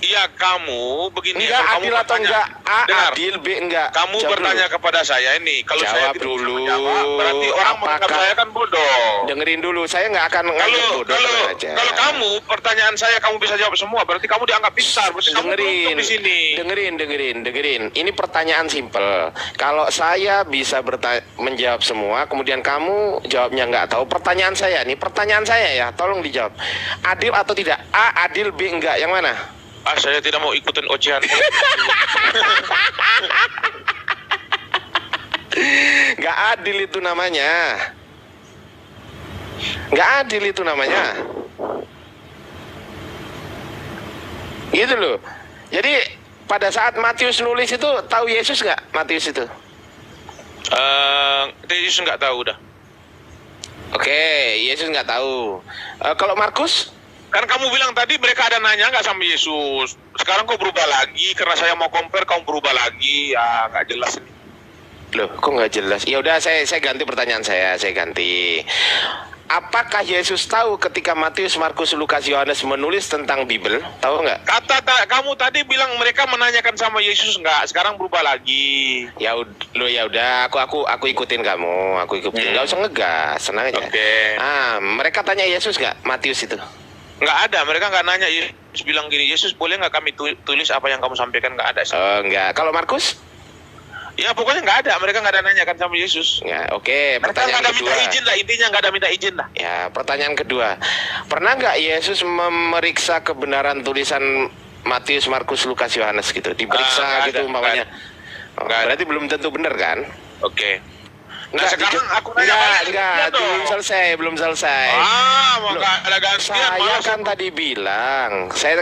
Iya, kamu begini. Enggak, kalau adil kamu atau bertanya- enggak? A, Dengar, adil, B, enggak. kamu Jawab bertanya dulu. kepada saya ini. Kalau saya Jawab tidak bisa dulu. menjawab, berarti orang menganggap Apakah- saya kan bodoh. Dengerin dulu, saya nggak akan Kalau nganggap bodoh, tenang aja. kalau kamu pertanyaan saya kamu bisa jawab semua, berarti kamu dianggap pintar. Berarti kamu beruntung di sini. dengerin. Ini pertanyaan simpel. Kalau saya bisa menjawab semua, kemudian kamu jawabnya nggak tahu. Pertanyaan saya ya, tolong dijawab. Adil atau tidak? A, adil, B, enggak. Yang mana? Saya tidak mau ikutin ocehan. Nggak adil itu namanya. Nggak adil itu namanya. Gitu loh. Jadi pada saat Matius nulis itu, tahu Yesus nggak Matius itu? Yesus nggak tahu udah. Oke, Yesus nggak tahu. Kalau Markus? Kan kamu bilang tadi mereka ada nanya nggak sama Yesus. Sekarang kau berubah lagi karena saya mau compare, kamu berubah lagi. Ya nggak jelas ini. Loh, kok nggak jelas? Ya udah, saya ganti pertanyaan saya ganti. Apakah Yesus tahu ketika Matius, Markus, Lukas, Yohanes menulis tentang Bible? Tahu nggak? Kamu tadi bilang mereka menanyakan sama Yesus nggak. Sekarang berubah lagi. Ya udah, aku ikutin kamu, nggak usah ngegas, senang aja. Oke. Mereka tanya Yesus nggak Matius itu? Nggak ada, mereka nggak nanya. Yesus bilang gini, Yesus boleh nggak kami tulis apa yang kamu sampaikan? Nggak ada sih. Enggak. Kalau Markus? Ya pokoknya nggak ada, mereka nggak ada nanyakan sama Yesus. Ya, oke. Mereka nggak Pertanyaan ada kedua. minta izin lah, intinya nggak ada minta izin lah. Ya, pertanyaan kedua. Pernah nggak Yesus memeriksa kebenaran tulisan Matius, Markus, Lukas, Yohanes gitu? Diperiksa Nggak gitu ada, umpamanya. nggak ada. Berarti belum tentu benar kan? Oke. Nah, sekarang aku nanya balik, enggak, dong. belum selesai. Mau nggak ada gantian? Saya malas kan aku. tadi bilang, saya Oke,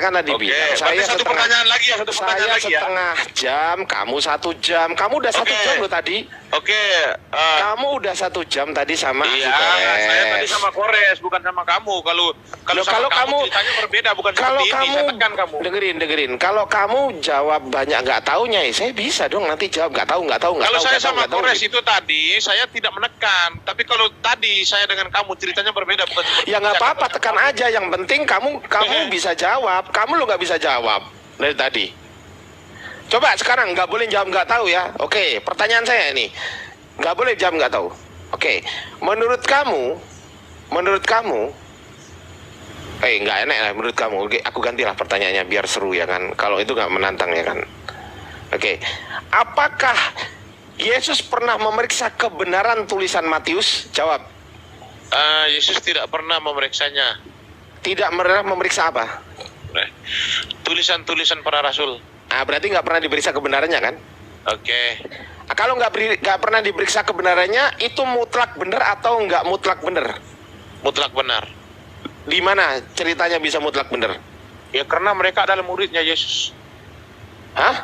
berarti satu pertanyaan lagi ya, satu pertanyaan saya lagi ya. setengah jam, kamu 1 jam, kamu udah 1 Oke. jam loh tadi. Oke, Kamu udah 1 jam tadi sama iya, Aki Kores. saya tadi sama Kores, bukan sama kamu. Kalau Loh, sama kalau kamu kamu- ceritanya berbeda, bukan Kalau seperti ini. kamu Saya tekan kamu. dengerin. Kalau kamu jawab banyak nggak taunya, saya bisa dong nanti jawab nggak tahu. Kalau saya sama nggak tahu, Kores gitu. itu tadi, saya tidak menekan. Tapi kalau tadi saya dengan kamu ceritanya berbeda, bukan seperti Ya nggak saya apa-apa, sama tekan kamu. aja. Yang penting kamu bisa jawab. Kamu lo nggak bisa jawab dari tadi. Coba sekarang nggak boleh jawab nggak tahu ya. Oke, pertanyaan saya ini nggak boleh jawab nggak tahu. Oke, menurut kamu, nggak enak lah menurut kamu. Oke, aku gantilah pertanyaannya biar seru ya kan. Kalau itu nggak menantang ya kan. Oke, apakah Yesus pernah memeriksa kebenaran tulisan Matius? Jawab. Yesus tidak pernah memeriksanya. Tidak pernah memeriksa apa? Tulisan-tulisan para rasul. Berarti nggak pernah diperiksa kebenarannya kan? Oke. Kalau nggak pernah diperiksa kebenarannya, itu mutlak benar atau nggak mutlak benar? Mutlak benar. Di mana ceritanya bisa mutlak benar? Ya karena mereka adalah muridnya Yesus. Hah?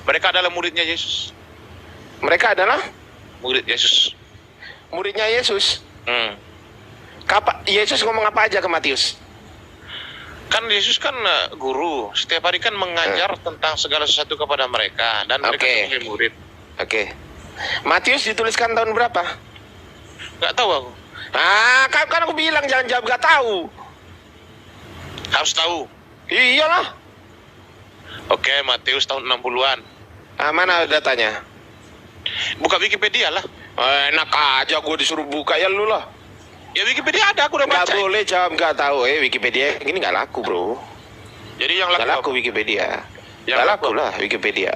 Mereka adalah muridnya Yesus. Mereka adalah Murid Yesus. muridnya Yesus. Yesus ngomong apa aja ke Matius? Kan Yesus kan guru. Setiap hari kan mengajar tentang segala sesuatu kepada mereka. Dan mereka Oke. sebagai murid. Oke. Matius dituliskan tahun berapa? Nggak tahu aku. Kan aku bilang jangan jawab nggak tahu. Harus tahu. Iyalah. Oke, Matius tahun 60-an. Mana datanya? Buka Wikipedia lah. Enak aja gue disuruh buka ya lu lah. Ya Wikipedia ada, aku udah Nggak baca. boleh jawab nggak tahu. Wikipedia ini nggak laku bro. Jadi yang Nggak laku laku apa? Wikipedia. Yang Nggak laku laku lah Wikipedia.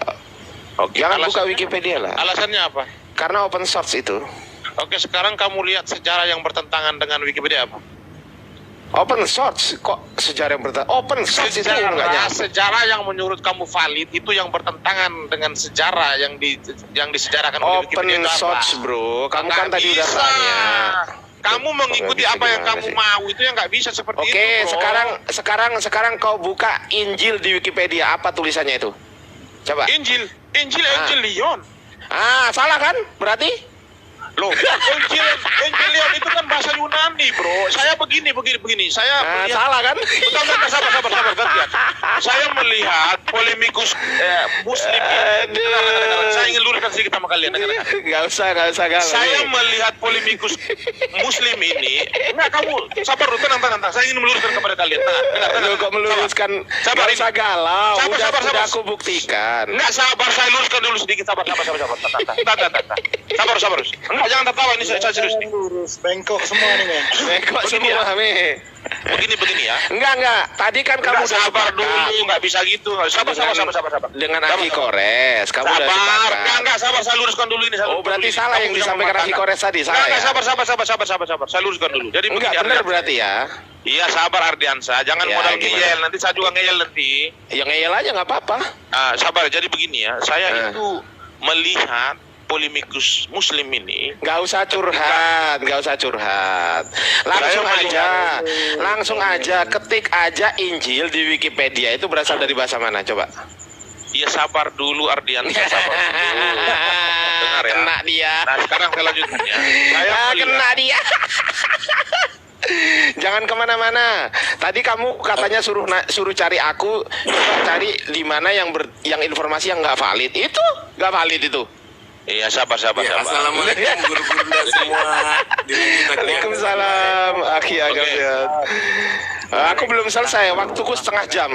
Oke, Jangan buka alasannya- Wikipedia lah. Alasannya apa? Karena open source itu. Oke, sekarang kamu lihat sejarah yang bertentangan dengan Wikipedia apa? Open source kok sejarah yang bertentangan. Open source itu enggak nyampe. Sejarah yang menurut kamu valid itu yang bertentangan dengan sejarah yang disejarahkan oleh Open Wikipedia itu apa? source bro. Kamu Nggak kan tadi udah bisa. tanya. Kamu mengikuti Nggak bisa apa yang gimana kamu sih? mau, itu yang nggak bisa seperti Oke, itu. Bro. sekarang kau buka Injil di Wikipedia, apa tulisannya itu? Coba. Injil Leon. Salah kan? Berarti? Loh, Evangelion itu kan bahasa Yunani, bro. Saya begini. Saya melihat... Salah kan? Bentar, sabar, gantian. Saya melihat polemikus Muslim ini. Dengar. Saya ingin luruskan sedikit sama kalian. Dengar. Nggak usah. Saya melihat polemikus Muslim ini. Enggak, kamu sabar dulu, tenang. Saya ingin meluruskan kepada kalian. Dengar. Lu kok meluruskan? Sabar, Nggak usah galau. Sabar. Udah aku buktikan. Enggak, sabar, saya luruskan dulu sedikit. Sabar. Sabar. Enggak, jangan tertawa, ini saya serius nih. Bengkok semua nih men. Kok Begini semua, ya. Mi? Begini ya. Enggak. Tadi kan kamu Enggak, udah sabar sepakat. dulu, enggak bisa gitu. Sabar. Dengan Aki Kores, kamu udah Sabar, sepakat. enggak, sabar, saya luruskan dulu ini. Oh, berarti salah yang disampaikan Aki Kores tadi, salah ya? Sabar. Saya luruskan dulu. Jadi Enggak begini, benar Ardiansa. berarti ya. Iya, sabar Ardiansa, jangan Ya, modal gimana? ngeyel. Nanti saya juga ngeyel nanti. Ya ngeyel aja nggak apa-apa. Sabar, jadi begini ya. Saya Eh. itu melihat polemikus Muslim ini. Nggak usah curhat. Langsung aja, ketik aja Injil di Wikipedia itu berasal dari bahasa mana? Coba. Ya sabar dulu Ardiansa, sabar dulu. Dengar ya. Kena dia. Nah, sekarang selanjutnya. Saya Kena melihat, dia. Jangan kemana-mana. Tadi kamu katanya suruh cari aku, cari di mana yang informasi yang nggak valid. Itu nggak valid itu. iya sabar. Assalamualaikum guru-guru semua. Waalaikumsalam. Aki agak Oke. lihat. Aku belum selesai. Waktuku setengah jam.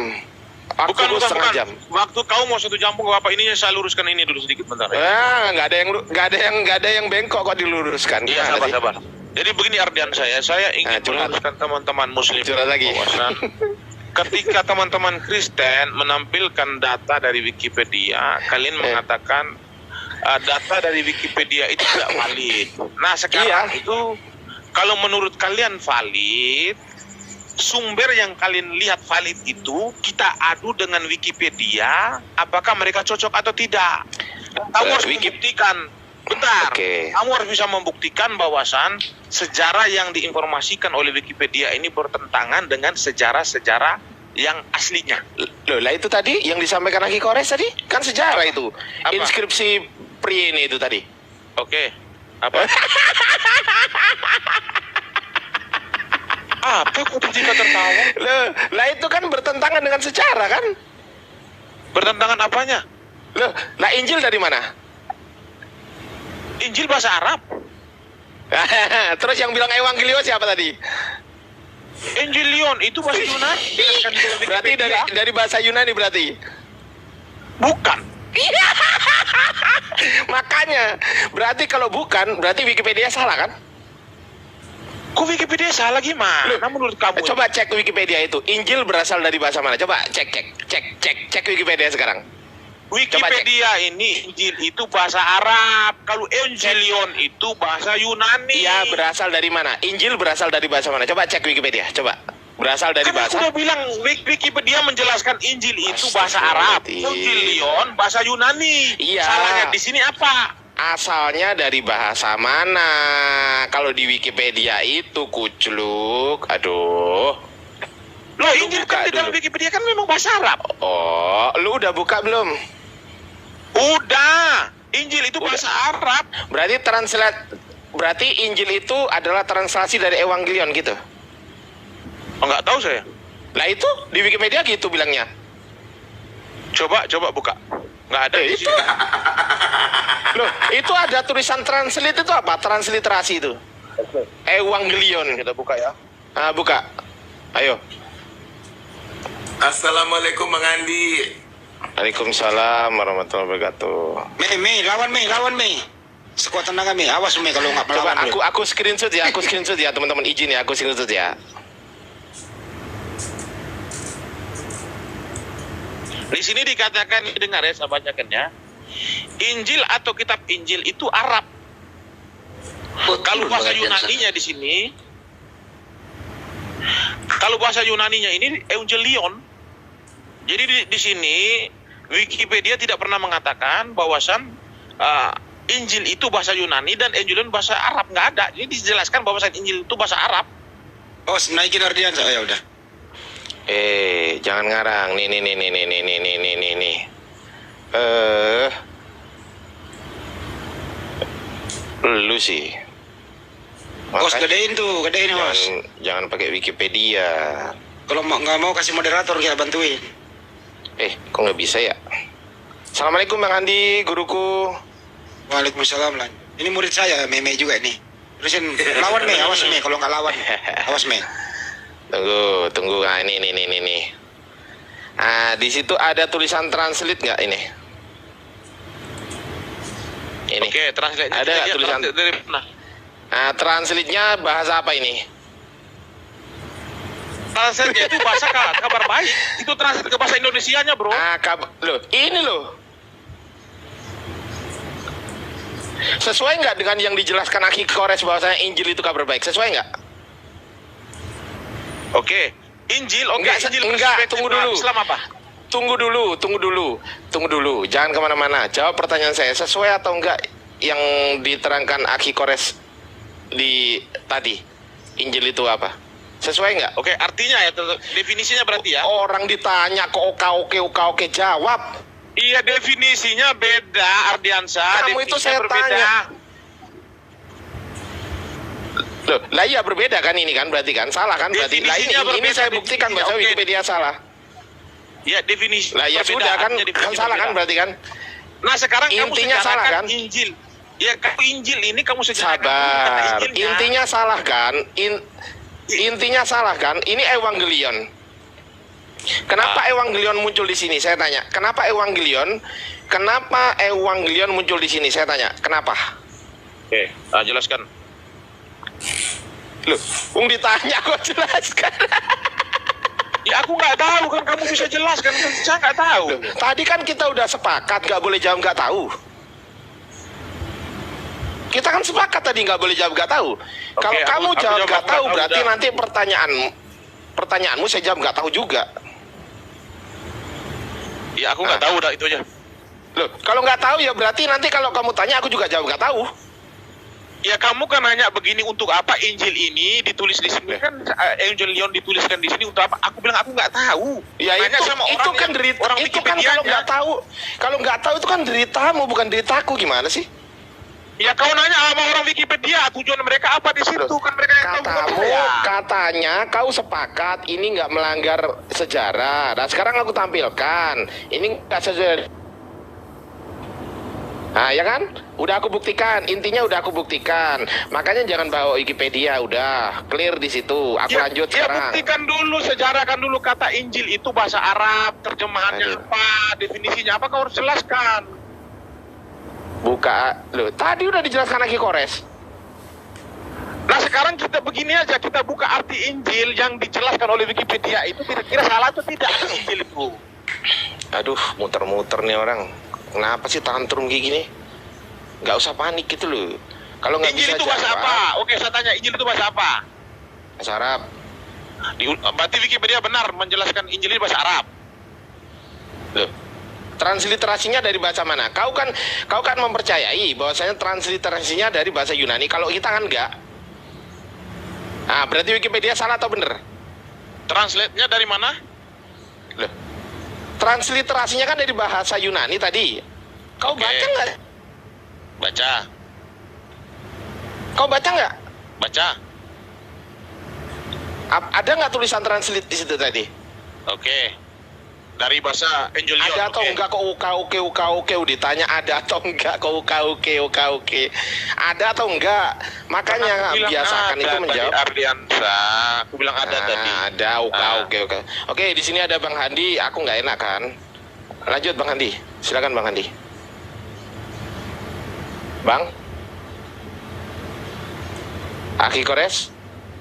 Bukan. Setengah jam. Waktu kau mau 1 jam kok apa ini saya luruskan ini dulu sedikit bentar ya. Nggak ada yang bengkok kok diluruskan. Iya, Gimana sih? sabar. Jadi begini Ardiansa saya ingin curhat. meluruskan teman-teman Muslim Curhat lagi. bahwasan ketika teman-teman Kristen menampilkan data dari Wikipedia, kalian mengatakan data dari Wikipedia itu tidak valid. Nah sekarang Iya. itu kalau menurut kalian valid, sumber yang kalian lihat valid itu kita adu dengan Wikipedia, apakah mereka cocok atau tidak? Kamu harus membuktikan Bentar, Oke. kamu harus bisa membuktikan bahwasan sejarah yang diinformasikan oleh Wikipedia ini bertentangan dengan sejarah-sejarah yang aslinya. Loh, lah itu tadi yang disampaikan Aki Kores tadi kan sejarah itu. Apa? Inskripsi Pri ini itu tadi. Oke, apa? Apa kok tiba-tiba tertawa? Loh, lah itu kan bertentangan dengan sejarah kan? Bertentangan apanya? Loh, lah Injil dari mana? Injil bahasa Arab. Terus yang bilang Evangelion siapa tadi? Evangelion itu bahasa Yunani. Jelaskan di Berarti Wikipedia. dari bahasa Yunani berarti. Bukan. Makanya, berarti kalau bukan, berarti Wikipedia salah kan? Kok Wikipedia salah gimana? Menurut kamu? Coba cek Wikipedia itu. Injil berasal dari bahasa mana? Coba cek Wikipedia sekarang. Wikipedia ini Injil itu bahasa Arab. Kalau Evangelion itu bahasa Yunani. Iya, berasal dari mana? Injil berasal dari bahasa mana? Coba cek Wikipedia, coba. Berasal dari Kan bahasa. aku udah bilang Wikipedia menjelaskan Injil itu bahasa Arab. Evangelion bahasa Yunani. Iya. Salahnya di sini apa? Asalnya dari bahasa mana? Kalau di Wikipedia itu kucluk. Aduh. Loh, Lu Injil buka kan di dalam dulu. Wikipedia kan memang bahasa Arab. Oh, lu udah buka belum? Udah. Injil itu Udah. bahasa Arab. Berarti Injil itu adalah translasi dari Evangelion gitu. Oh, nggak tahu saya. Lah itu di Wikipedia gitu bilangnya. Coba buka. Nggak ada di Itu. sini. Loh, itu ada tulisan translate itu apa? Transliterasi itu. Evangelion. Kita buka ya. Ah, buka. Ayo. Assalamualaikum Bang Andi. Waalaikumsalam warahmatullahi wabarakatuh. Mei, lawan Mei. Sekuat tenaga Mei, awas Mei kalau nggak Coba melawan. aku screenshot ya, teman-teman izin ya, aku screenshot ya. Di sini dikatakan, dengar ya, saya bacakan ya. Injil atau kitab Injil itu Arab. Kalau bahasa Yunaninya di sini, kalau bahasa Yunaninya ini Evangelion. Jadi di sini Wikipedia tidak pernah mengatakan bahwasan Injil itu bahasa Yunani dan Evangelion bahasa Arab, nggak ada. Jadi dijelaskan bahwasan Injil itu bahasa Arab. Oh, naikin Ardiansa ya udah. Jangan ngarang. Nih. Lu sih. Bos Makanya gedein bos. jangan pakai Wikipedia. Kalau nggak mau kasih moderator kita bantuin. Kok nggak bisa ya? Assalamualaikum Bang Andi, guruku. Waalaikumsalam lah. Ini murid saya, Mei juga nih. Terusin lawan Mei, awas Mei kalau nggak lawan. Awas Mei. Tunggu. Nah, ini. Di situ ada tulisan translate nggak ini? Ini. Oke, translate-nya Ada nggak dia tulisan? translate dari mana? Translate-nya bahasa apa ini? Translate-nya itu bahasa kabar baik. Itu translate ke bahasa Indonesianya, bro. Ini loh. Sesuai nggak dengan yang dijelaskan Aki Kores bahwasanya Injil itu kabar baik? Sesuai nggak? Oke. Injil, Enggak, tunggu dulu. Islam apa? Tunggu dulu. Jangan kemana-mana. Jawab pertanyaan saya. Sesuai atau enggak yang diterangkan Aki Kores di tadi? Injil itu apa? Sesuai nggak? Oke, artinya ya, definisinya berarti ya. Orang ditanya kok oke jawab. Iya, definisinya beda, Ardiansa. Kamu itu Definisinya saya berbeda. tanya. Loh, lah iya berbeda kan ini kan berarti kan salah kan berarti. Lah ini Definisinya saya berbeda, buktikan definisinya, bahwa oke. Wikipedia salah. Ya, definisi. Lah ya berbeda, sudah kan artinya definisi salah kan berbeda. berarti kan. Nah, sekarang kamu Intinya sejarahkan salah kan? Injil. Ya, kamu Injil ini kamu sejarahkan dulu Sabar. kata Injilnya. Intinya salah kan? Intinya salah kan? Ini Evangelion. Kenapa Evangelion muncul di sini? Saya tanya. Kenapa Evangelion muncul di sini? Saya tanya. Kenapa? Oke, jelaskan. Loh, ditanya kok jelaskan. Ya aku nggak tahu kan, kamu bisa jelaskan, saya nggak tahu. Loh, tadi kan kita udah sepakat nggak boleh jawab nggak tahu. Kita kan sepakat tadi nggak boleh jawab nggak tahu. Kalau kamu aku jawab nggak tahu, berarti udah. nanti pertanyaanmu saya jawab nggak tahu juga. Ya aku nggak tahu, udah itu aja. Loh, kalau nggak tahu ya berarti nanti kalau kamu tanya aku juga jawab nggak tahu. Ya kamu kan nanya begini, untuk apa Injil ini ditulis di sini kan, Evangelion dituliskan di sini untuk apa? Aku bilang aku nggak tahu. Ya Nanya itu, sama itu orang kan yang- derita, orang itu kan Wikipedia-nya. kalau nggak tahu itu kan deritamu bukan deritaku, gimana sih? Ya kau nanya sama orang Wikipedia tujuan mereka apa di situ, kan mereka yang tahu bukan Katamu, saya. katanya kau sepakat ini nggak melanggar sejarah. Nah sekarang aku tampilkan, ini nggak sesuai. Nah ya kan, udah aku buktikan, intinya udah aku buktikan. Makanya jangan bawa Wikipedia, udah clear di situ. Aku lanjut Ya sekarang. buktikan dulu, sejarahkan dulu kata Injil itu bahasa Arab, terjemahannya Aduh. apa, definisinya apa, kau harus jelaskan. Buka, loh tadi udah dijelaskan lagi Kores. Nah sekarang kita begini aja, kita buka arti Injil yang dijelaskan oleh Wikipedia itu kira-kira salah atau tidak Injil itu. Aduh, muter-muter nih orang. Kenapa sih tantrum kayak gini? Nggak usah panik gitu loh. Kalau nggak Injil bisa itu bahasa jawab, apa? Oke, saya tanya, Injil itu bahasa apa? bahasa Arab. Berarti Wikipedia benar menjelaskan Injil ini bahasa Arab. Loh, transliterasinya dari bahasa mana? Kau kan mempercayai bahwasanya transliterasinya dari bahasa Yunani. Kalau kita kan enggak. Ah, berarti Wikipedia salah atau benar? Translate-nya dari mana? Loh, transliterasinya kan dari bahasa Yunani tadi. Kau Oke. baca nggak? Baca, Kau baca nggak? baca. Ada nggak tulisan translate di situ tadi? Oke. Dari bahasa Evangelion. Ada atau oke. enggak kok uka ditanya ada atau enggak kok uka. Ada atau enggak? Makanya Karena aku bilang biasakan ada itu tadi, menjawab. Ardiansa. Aku bilang ada tadi. Ada uka. Oke, di sini ada Bang Handi, aku nggak enak kan? Lanjut Bang Handi. Silakan Bang Handi. Bang Aki Kores,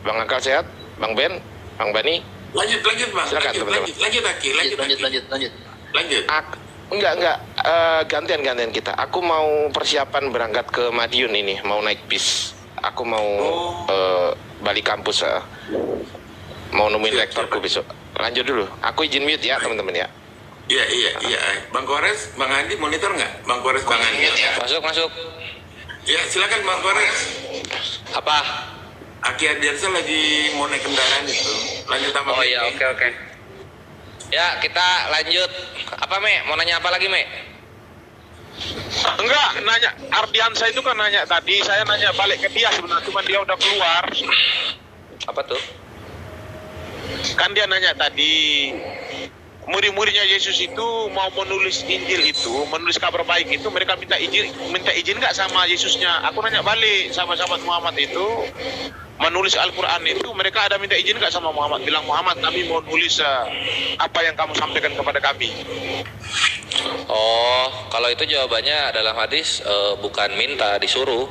Bang Akal Sehat, Bang Ben, Bang Bani. Lanjut Bang. Silakan, teman-teman. Lanjut Aki. Lanjut. Enggak, gantian kita. Aku mau persiapan berangkat ke Madiun ini, mau naik bis. Aku mau balik kampus, mau nemuin Siap, rektorku siap. besok. Lanjut dulu. Aku izin mute ya teman-teman ya. Iya. Bang Kores, Bang Andi monitor nggak? Bang Kores, Bang Andi. Masuk. Ya, silakan Bang Kores. Apa? Aki Ardiansa lagi mau naik kendaraan itu. Lanjut sama Oh Meme. iya, oke. Ya, kita lanjut. Apa, Me? Mau nanya apa lagi, Me? Enggak, nanya Ardiansa itu kan nanya tadi, saya nanya balik ke dia sebenarnya, cuma dia udah keluar. Apa tuh? Kan dia nanya tadi, murid-muridnya Yesus itu mau menulis Injil itu, menulis kabar baik itu, mereka minta izin nggak sama Yesusnya. Aku nanya balik, sama sahabat Muhammad itu menulis Al-Quran itu, mereka ada minta izin nggak sama Muhammad? Bilang, Muhammad, kami mau nulis apa yang kamu sampaikan kepada kami. Oh, kalau itu jawabannya dalam hadis bukan minta, disuruh.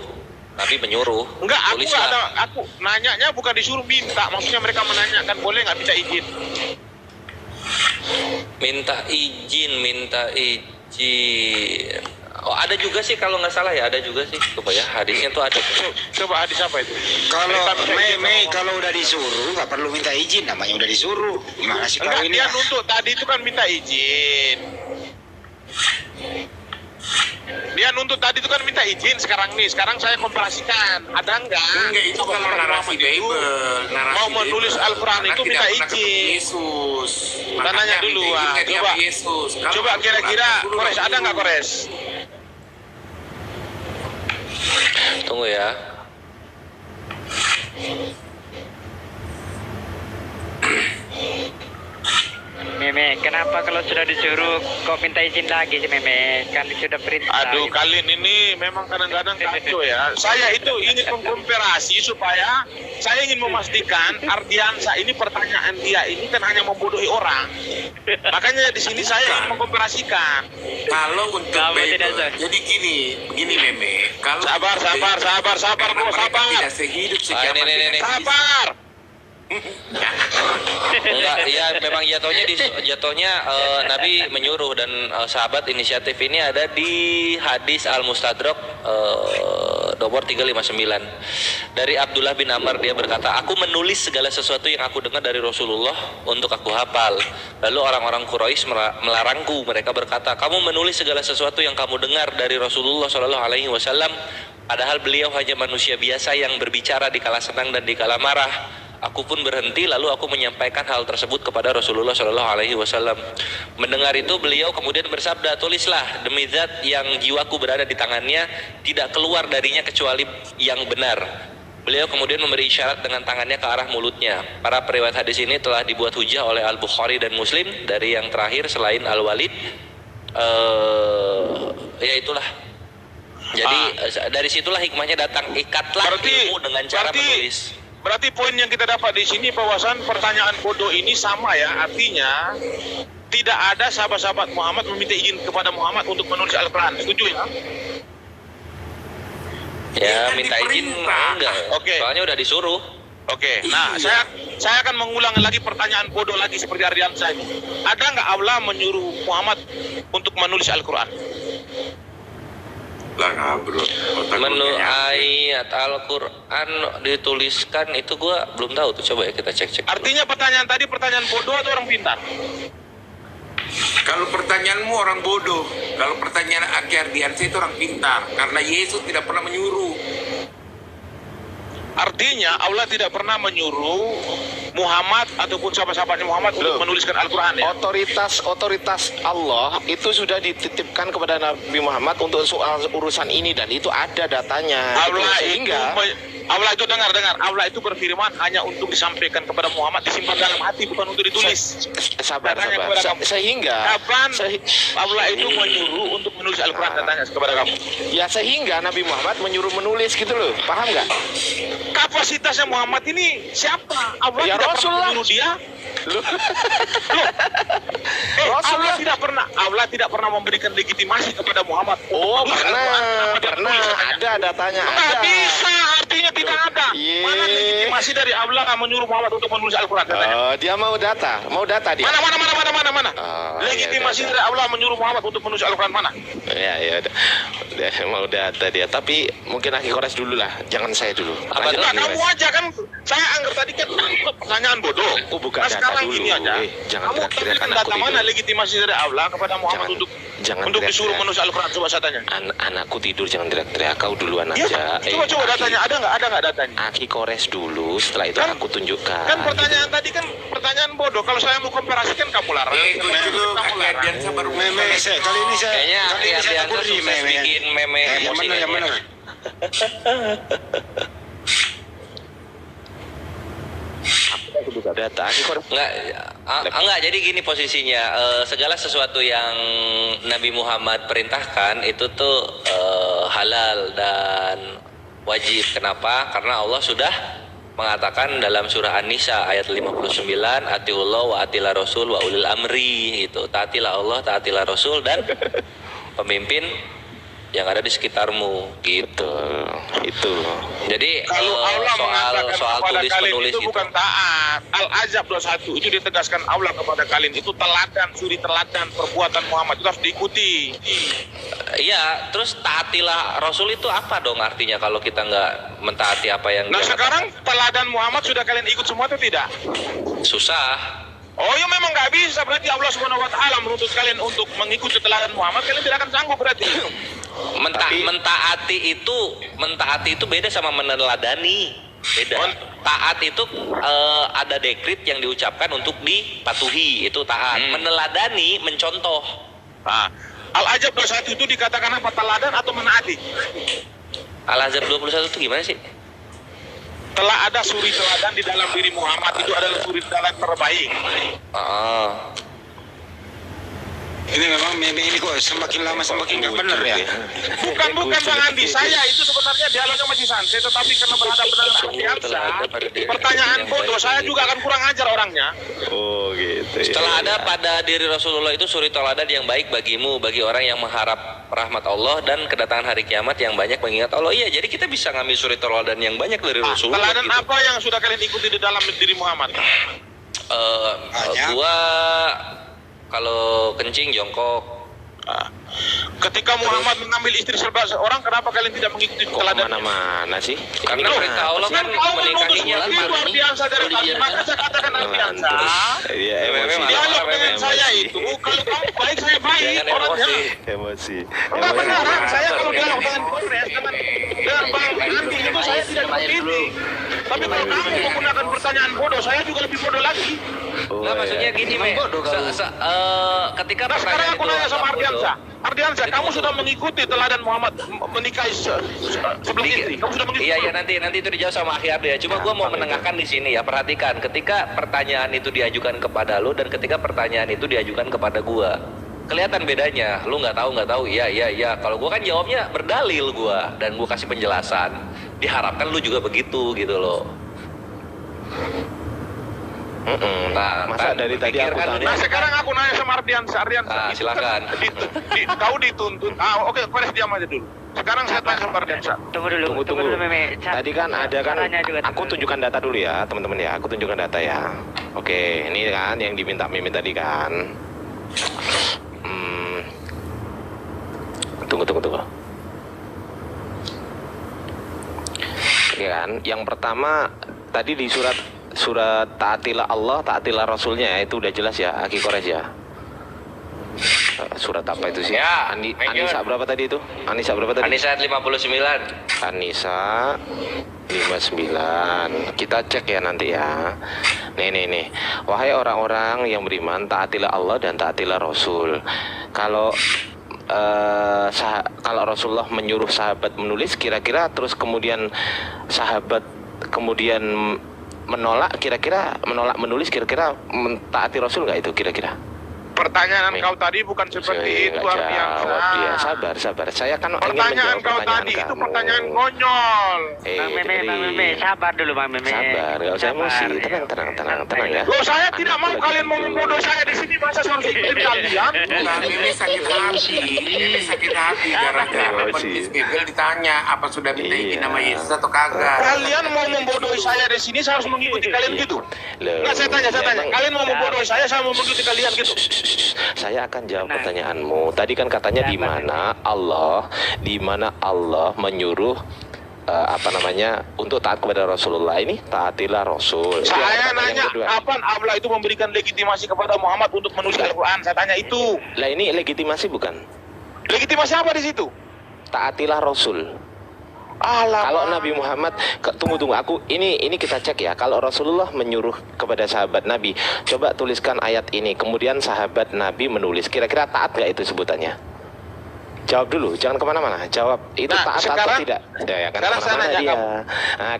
Nabi menyuruh. Enggak, aku Tulislah. nggak ada, aku nanyanya bukan disuruh minta, maksudnya mereka menanyakan boleh nggak minta izin. Minta izin. Oh, ada juga sih kalau nggak salah ya, ada juga sih. Coba ya, hadisnya tuh ada. Coba hadis apa itu? Kalau Mereka minta izin Mei sama- kalau udah disuruh nggak perlu minta izin, namanya udah disuruh. Gimana sih kau Enggak, ini? dia nuntut tadi itu kan minta izin. Dia nuntut tadi itu kan minta izin. Sekarang saya komparasikan, ada enggak? Enggak, itu kalau narasi Bible. Narasi mau menulis Bible. Al-Quran Karena itu tidak minta pernah ketemu izin. Yesus. Kita nanya dulu, minta izin Wak. nggak dia Coba. sama Yesus. Kalau Coba kira-kira Al-Quran Kores ada nggak Kores? Tunggu ya. Meme, kenapa kalau sudah disuruh kok minta izin lagi sih Meme? Kan sudah perintah. Aduh, kalian ini memang kadang-kadang kacau ya. Saya itu ingin mengkomparasi supaya saya ingin memastikan Ardiansa ini pertanyaan dia ini kan hanya membodohi orang. Makanya di sini saya ingin mengkomparasikan. Kalau untuk Kamu Bible, tidak sah. jadi begini Meme. Kalau Sabar, untuk Bible, sabar, karena bro, mereka sabar. tidak sehidup sejaman ini, dengan Yesus. Sabar. Enggak, ya memang jatuhnya Nabi menyuruh dan sahabat inisiatif ini ada di hadis Al-Mustadrak nomor 359. Dari Abdullah bin Amr, dia berkata, aku menulis segala sesuatu yang aku dengar dari Rasulullah untuk aku hafal. Lalu orang-orang Quraisy melarangku. Mereka berkata, kamu menulis segala sesuatu yang kamu dengar dari Rasulullah SAW, padahal beliau hanya manusia biasa yang berbicara di kala senang dan di kala marah. Aku pun berhenti, lalu aku menyampaikan hal tersebut kepada Rasulullah SAW. Mendengar itu, beliau kemudian bersabda, tulislah, demi zat yang jiwaku berada di tangannya, tidak keluar darinya kecuali yang benar. Beliau kemudian memberi isyarat dengan tangannya ke arah mulutnya. Para periwayat hadis ini telah dibuat hujah oleh Al-Bukhari dan Muslim. Dari yang terakhir selain Al-Walid, ya itulah. Jadi dari situlah hikmahnya datang, ikatlah ilmu dengan cara menulis. Berarti poin yang kita dapat di sini bahwasan pertanyaan bodoh ini sama ya, artinya tidak ada sahabat-sahabat Muhammad meminta izin kepada Muhammad untuk menulis Al-Quran. Setuju ya? Ya, minta izin enggak. Oke. Soalnya udah disuruh. Oke. Nah, saya akan mengulang lagi pertanyaan bodoh lagi seperti Ardiansa ini. Ada nggak Allah menyuruh Muhammad untuk menulis Al-Quran? Lah bro, ayat Al-Quran dituliskan itu gua belum tahu tuh, coba ya kita cek. Artinya pertanyaan tadi pertanyaan bodoh atau orang pintar? Kalau pertanyaanmu orang bodoh, kalau pertanyaan Aki Ardiansyah itu orang pintar, karena Yesus tidak pernah menyuruh. Artinya Allah tidak pernah menyuruh Muhammad ataupun sahabat-sahabatnya Muhammad untuk menuliskan Al-Quran ya? Otoritas Allah itu sudah dititipkan kepada Nabi Muhammad untuk soal urusan ini, dan itu ada datanya. Allah itu dengar, Allah itu berfirman hanya untuk disampaikan kepada Muhammad, disimpan dalam hati, bukan untuk ditulis. Sabar. Sehingga kapan Allah itu menyuruh untuk menulis Al-Quran, datanya kepada kamu? Ya sehingga Nabi Muhammad menyuruh menulis gitu loh, paham nggak? Kapasitasnya Muhammad ini siapa? Allah ya tidak Rasul pernah lah. menyuruh dia. Allah tidak pernah memberikan legitimasi kepada Muhammad. Oh, pernah ada datanya. Nggak ada. bisa, artinya tidak ada. Mana legitimasi dari Allah menyuruh Muhammad untuk menulis Al-Quran? Dia mau data dia. Mana? Legitimasi dari Allah menyuruh Muhammad untuk menulis Al-Quran mana? Ya udah. Dia mau data dia, tapi mungkin Aki Kores dulu lah, jangan saya dulu. Nah, kamu aja kan, saya anggap tadi kan pertanyaan bodoh. Oh, bukan data sekarang dulu. Gini aja. Jangan Kamu teriak-teriakan data aku mana tidur. legitimasi dari Allah kepada Muhammad untuk disuruh menulis Al-Quran? Coba saya tanya. Anakku tidur, jangan teriak-teriak. Kau duluan aja. Coba datanya ada nggak datanya? Aki Kores dulu, setelah itu aku tunjukkan. Kan pertanyaan tadi kan pertanyaan bodoh. Kalau saya mau komparasikan kamu larang. Meme, kali ini saya Kayaknya sukses bikin meme emosi yang benar. Data Aki Kores. Enggak, jadi gini posisinya, segala sesuatu yang Nabi Muhammad perintahkan itu tuh halal dan wajib. Kenapa? Karena Allah sudah mengatakan dalam surah An-Nisa ayat 59, atiullah wa atila rasul wa ulil amri, gitu. Taatilah Allah, taatilah Rasul dan pemimpin yang ada di sekitarmu, gitu. Itu. Jadi Kalau Allah soal kepada tulis kalian menulis itu bukan taat. Al-Azab 21 itu ditegaskan Allah kepada kalian itu suri teladan perbuatan Muhammad itu harus diikuti. Iya, terus taatilah Rasul itu apa dong artinya kalau kita nggak mentaati apa yang Nah dia sekarang teladan Muhammad sudah kalian ikut semua atau tidak? katakan? Susah. Oh ya memang nggak bisa, berarti Allah Subhanahu Wa Taala menuntut kalian untuk mengikuti teladan Muhammad, kalian tidak akan sanggup berarti. Mentaati itu beda sama meneladani. Beda. Taat itu ada dekrit yang diucapkan untuk dipatuhi, itu taat. Meneladani, mencontoh. Nah, Al-Azab 21 itu dikatakan apa? Teladan atau menaati? Al-Azab 21 itu gimana sih? Telah ada suri teladan di dalam diri Muhammad, itu adalah suri teladan terbaik. Ini memang meme ini kok semakin lama semakin nggak benar ya. Bukan Bang Andi, saya itu sebenarnya dialognya masih santai, tetapi karena berhadapan dengan Ardiansa, pertanyaan bodoh, saya juga akan kurang ajar orangnya. Oh gitu. Setelah ada pada diri Rasulullah itu suri teladan yang baik bagimu, bagi orang yang mengharap rahmat Allah dan kedatangan hari kiamat yang banyak mengingat Allah. Iya, jadi kita bisa ngambil suri teladan yang banyak dari Rasulullah. Teladan gitu. Apa yang sudah kalian ikuti di dalam diri Muhammad? Gua kalau kencing jongkok. Ketika Muhammad mengambil istri seorang, kenapa kalian tidak mengikuti Kok teladan? kemana-mana sih? Karena perintah Allah kan menikahinya itu ardiansa dari kami, maka saya katakan ardiansa. Iya, emosi. Dialog dengan saya itu, kalau kamu baik saya baik, Jangan orangnya. Emosi. Enggak beneran, saya kalau dialog dengan Kongres, dengan Bang Andi itu saya tidak seperti. Tapi kalau kamu menggunakan pertanyaan bodoh, saya juga lebih bodoh lagi. Nggak, maksudnya gini, Me. Ketika Nah, sekarang pertanyaan aku itu nanya sama bodoh, Ardiansa. Ardiansa, kamu sudah mengikuti teladan Muhammad menikahi sebelum istri. Kamu sudah mengikuti? Iya, nanti itu dijawab sama Akhi Ardi ya. Cuma gue mau menengahkan di sini ya. Perhatikan, ketika pertanyaan itu diajukan kepada lu dan ketika pertanyaan itu diajukan kepada gue, kelihatan bedanya. Lu nggak tahu. Iya. Kalau gue kan jawabnya berdalil gue dan gue kasih penjelasan. Diharapkan lu juga begitu gitu loh. Nah, Masa dari tadi aku pikirkan tanya. Nah, sekarang aku nanya sama Ardiansa. Nah, silakan. Kau dituntut. Oke, Kores diam aja dulu. Sekarang saya tanya sama Ardiansa. Tunggu dulu, Meme. Tadi kan ada kan, aku tunjukkan data dulu ya, teman-teman ya. Aku tunjukkan data ya. Oke, ini kan yang diminta Meme tadi kan. Tunggu. Oke kan, yang pertama tadi di surat taatilah Allah, taatilah Rasulnya ya, itu udah jelas ya, Aki Kores ya. Surat apa itu sih? Ya, Anisa berapa tadi itu? Anisa berapa tadi? Anisa 59. Anisa 59. Kita cek ya nanti ya. Nih. Wahai orang-orang yang beriman, taatilah Allah dan taatilah Rasul. Kalau Rasulullah menyuruh sahabat menulis, kira-kira terus kemudian sahabat kemudian menolak menulis, kira-kira mentaati Rasul nggak itu kira-kira? Pertanyaan kau tadi bukan seperti itu, Ardiansa. Dia sabar. Saya kan ingin Pertanyaan menjawab kau pertanyaan tadi itu kamu. pertanyaan konyol. Bang Meme, sabar dulu Bang Meme. Sabar, nggak usah emosi. Tenang ya. Loh, saya tidak mau kalian mau membodoh saya di sini, masa harus ikutin kalian? Nah, ini sakit hati. Ini sakit hati gara-gara penulis Bible ditanya apa sudah minta izin nama Yesus atau kagak. Kalian mau membodohi saya di sini, saya harus mengikuti kalian gitu? Enggak, saya tanya. Kalian mau membodohi saya mau mengikuti kalian gitu? Saya akan jawab pertanyaanmu. Tadi kan katanya di mana Allah menyuruh untuk taat kepada Rasulullah. Ini taatilah Rasul. Saya nanya, kapan Allah itu memberikan legitimasi kepada Muhammad untuk menulis Al-Quran? Saya tanya itu. Lah ini legitimasi bukan? Legitimasi apa di situ? Taatilah Rasul. Kalau Nabi Muhammad, tunggu, ini kita cek ya. Kalau Rasulullah menyuruh kepada sahabat Nabi, coba tuliskan ayat ini, kemudian sahabat Nabi menulis, kira-kira taat nggak itu sebutannya? Jawab dulu, jangan kemana-mana. Jawab, itu taat atau tidak? Ya kan, sekarang saya nanya kamu.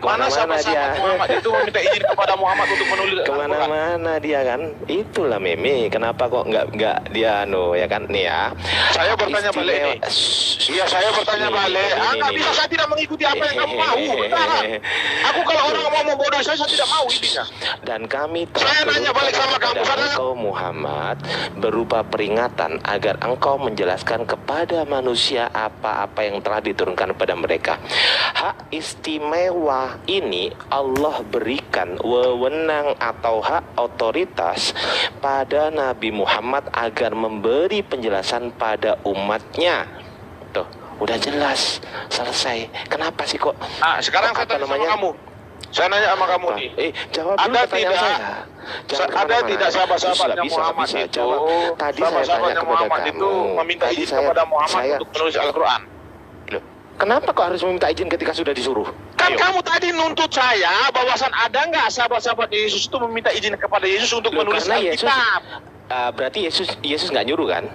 Mana sahabat Muhammad itu meminta izin kepada Muhammad untuk menulis kemana-mana dia kan? Itulah Meme. Kenapa kok nggak dia ya kan nih ya? Saya bertanya balik nih. Iya, saya bertanya balik. Nggak bisa, saya tidak mengikuti apa yang kamu mau. Aku kalau orang mau membodoh saya tidak mau intinya. Dan kami saya nanya balik sama kamu. Engkau Muhammad berupa peringatan agar engkau menjelaskan kepada manusia apa-apa yang telah diturunkan kepada mereka. Hak istimewa ini Allah berikan wewenang atau hak otoritas pada Nabi Muhammad agar memberi penjelasan pada umatnya. Tuh, udah jelas, selesai. Kenapa sih kok? Sekarang saya tanya sama kamu. Saya nanya sama kamu nih. Jawab dulu pertanyaan saya. Ada tidak sahabat-sahabatnya Muhammad itu? Tadi sahabat-sahabatnya Muhammad itu meminta izin kepada Muhammad untuk menulis Al-Quran. Loh, kenapa kok harus meminta izin ketika sudah disuruh? Kan kamu tadi nuntut saya bahwasan ada nggak sahabat-sahabat Yesus itu meminta izin kepada Yesus untuk menulis Alkitab? Berarti Yesus nggak nyuruh kan?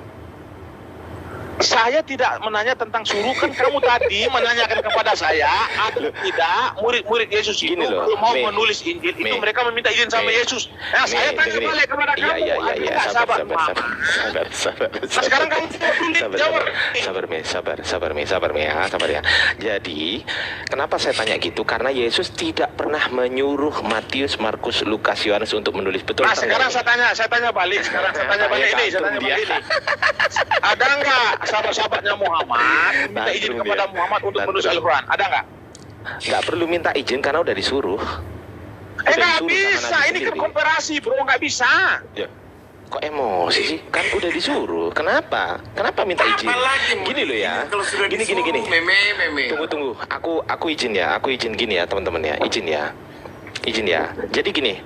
Saya tidak menanya tentang suruh, kan kamu tadi menanyakan kepada saya ada tidak murid-murid Yesus itu kalau mau menulis Injil itu mereka meminta izin sama Yesus. Nah, saya tanya balik kepada kamu, ada sahabat Muhammad? Sabar. Sekarang kamu jawab. Sabar ya. Jadi, kenapa saya tanya gitu? Karena Yesus tidak pernah menyuruh Matius, Markus, Lukas, Yohanes untuk menulis, betul? Nah, sekarang saya tanya balik. Ada nggak sahabat-sahabatnya Muhammad minta izin kepada Muhammad untuk menulis Al-Quran? Ada nggak? Nggak perlu minta izin karena udah disuruh. Nggak bisa, ini kan komparasi bro, nggak bisa. Ya. Kok emosi sih? Kan udah disuruh. Kenapa? Kenapa minta izin? Apalagi mau Gini loh ya. kalau sudah Gini. disuruh, meme. Tunggu. Aku izin ya. Aku izin gini ya, teman-teman ya. Izin ya. Jadi gini.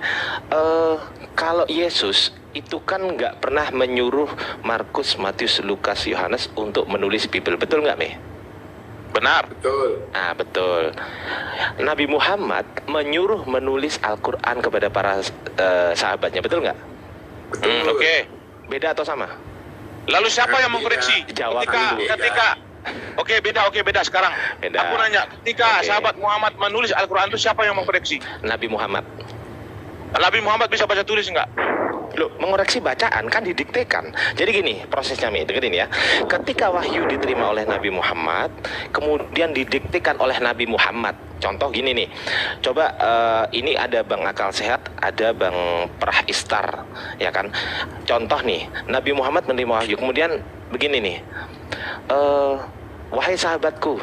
Kalau Yesus itu kan nggak pernah menyuruh Markus, Matius, Lukas, Yohanes untuk menulis Bible. Betul nggak, Me? Benar. Betul. Betul. Nabi Muhammad menyuruh menulis Al-Quran kepada para sahabatnya. Betul nggak? Oke. Beda atau sama? Lalu siapa yang mengkoreksi? Jawab dulu. Ketika Oke, beda sekarang. Beda. Aku nanya, ketika Oke. sahabat Muhammad menulis Al-Quran itu siapa yang mengkoreksi? Nabi Muhammad. Nabi Muhammad bisa baca tulis enggak? Loh, mengoreksi bacaan kan didiktekan. Jadi gini prosesnya, Mi, dengerin ya. Ketika wahyu diterima oleh Nabi Muhammad, kemudian didiktekan oleh Nabi Muhammad. Contoh gini nih. Coba ini ada Bang Akal Sehat, ada Bang Perah Istar, ya kan? Contoh nih, Nabi Muhammad menerima wahyu, kemudian begini nih. Wahai sahabatku,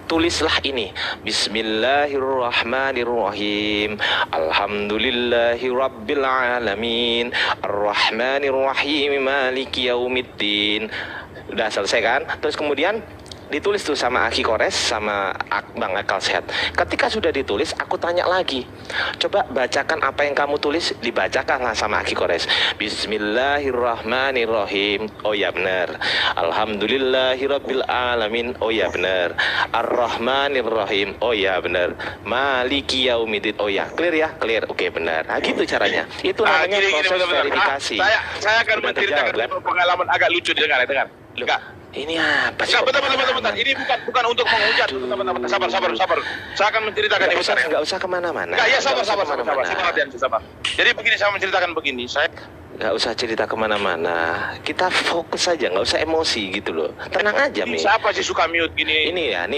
tulislah ini. Bismillahirrahmanirrahim. Alhamdulillahi rabbil alamin. Arrahmanirrahim. Maliki yaumiddin. Udah selesai kan? Terus kemudian ditulis tuh sama Aki Kores sama Bang Akal Sehat. Ketika sudah ditulis, aku tanya lagi, coba bacakan apa yang kamu tulis. Dibacakanlah sama Aki Kores. Bismillahirrahmanirrahim. Oh ya benar. Alhamdulillahirabbil alamin. Oh ya benar. Arrahmanirrahim. Oh ya benar. Maliki yaumiddin. Oh ya, clear ya? Clear. Oke, benar. Nah, gitu caranya. Itu namanya proses verifikasi. Saya akan Sudah menceritakan terjawab, kan? pengalaman agak lucu didengar. Enggak. Ini apa sih? Bentar. Ini bukan untuk menghujat. Bentar. Sabar. Saya akan menceritakan ini besar. Nggak usah kemana-mana. Enggak, ya sabar. Kemana-mana. Jadi begini, saya menceritakan begini. Nggak usah cerita kemana-mana. Kita fokus aja, nggak usah emosi gitu loh. Tenang aja, Mi. Siapa sih suka mute gini? Ini ya.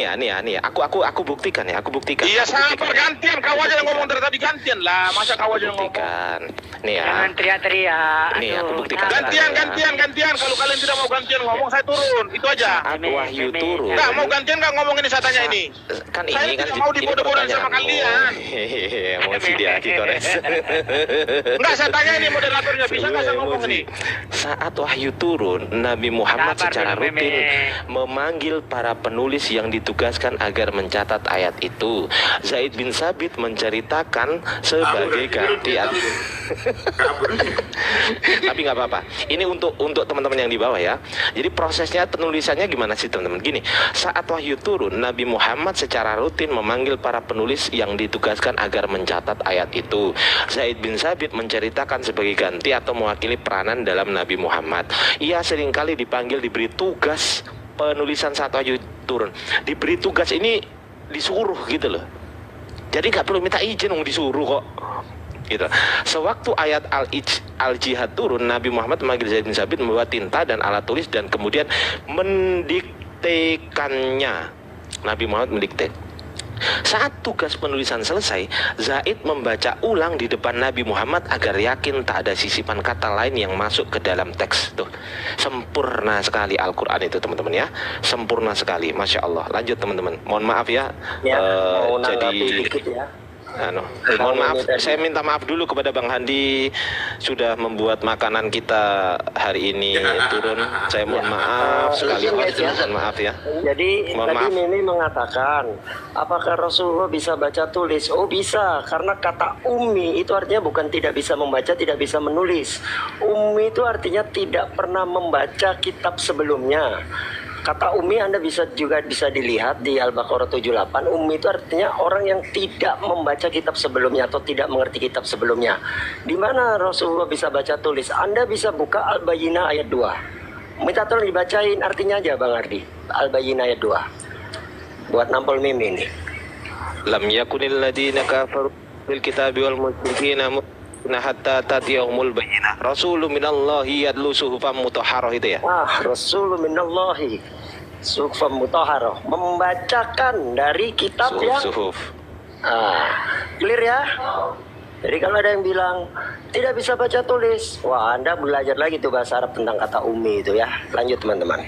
Aku buktikan ya. Iya, sabar, gantian. Kau aja yang ngomong dari tadi, gantian lah. Masa kau aja yang ngomong? Buktikan. Nih ya. Jangan teriak-teriak. Nih, aku Aduh, buktikan. jangan. Gantian. Kalau kalian tidak mau gantian ngomong, saya turun. Itu aja. Saat wahyu turun. Enggak mau gantian, enggak ngomong ini saya tanya ini. Kan Saya ini kan tidak mau dibodoh-bodohin sama kalian. Emosi dia, Ki Kores. Enggak, saya tanya ini moderatornya, bisa nggak saya ngomong ini? Saat wahyu turun, Nabi Muhammad Sabar secara dulu, rutin Meme. memanggil para penulis yang ditugaskan agar mencatat ayat itu. Zaid bin Sabit menceritakan sebagai gantian. Tapi nggak apa-apa. Ini untuk teman-teman yang di bawah ya. Jadi prosesnya penulisannya gimana sih teman-teman? Gini, saat wahyu turun, Nabi Muhammad secara rutin memanggil para penulis yang ditugaskan agar mencatat ayat itu. Zaid bin Sabit menceritakan sebagai ganti atau mewakili peranan dalam Nabi Muhammad. Ia seringkali dipanggil, diberi tugas penulisan saat wahyu turun. Diberi tugas ini disuruh gitu loh. Jadi nggak perlu minta izin, disuruh kok. Gitu. Sewaktu ayat al-jihad turun, Nabi Muhammad memanggil Zaid bin Sabit membawa tinta dan alat tulis dan kemudian mendiktekannya. Nabi Muhammad mendikte. Saat tugas penulisan selesai, Zaid membaca ulang di depan Nabi Muhammad agar yakin tak ada sisipan kata lain yang masuk ke dalam teks. Tuh, sempurna sekali Al-Quran itu teman-teman ya, sempurna sekali, Masya Allah. Lanjut teman-teman, mohon maaf ya, mau jadi nanggapi dikit ya. mohon maaf, saya minta maaf dulu kepada Bang Handi sudah membuat makanan kita hari ini turun. Saya mohon maaf sekali, mohon maaf ya. Jadi Mohon tadi maaf. Mimi mengatakan, apakah Rasulullah bisa baca tulis? Oh bisa, karena kata ummi itu artinya bukan tidak bisa membaca, tidak bisa menulis. Ummi itu artinya tidak pernah membaca kitab sebelumnya. Kata ummi Anda bisa dilihat di Al-Baqarah 78. Ummi itu artinya orang yang tidak membaca kitab sebelumnya atau tidak mengerti kitab sebelumnya. Di mana Rasulullah bisa baca tulis? Anda bisa buka Al-Bayyinah ayat 2. Minta tolong dibacain artinya aja Bang Ardi. Al-Bayyinah ayat 2. Buat nampol mimi ini. Lam yakunil ladina kafaru bil kitabi wal musyrikina hatta tatiyahumul bayyinah. Rasulun minallahi yadlu suhufan mutahharah itu ya. Rasulun minallahi suhufan mutahharah, membacakan dari kitab yang Suhuf. clear ya. Jadi kalau ada yang bilang tidak bisa baca tulis, wah Anda belajar lagi tuh bahasa Arab tentang kata ummi itu ya. Lanjut teman-teman.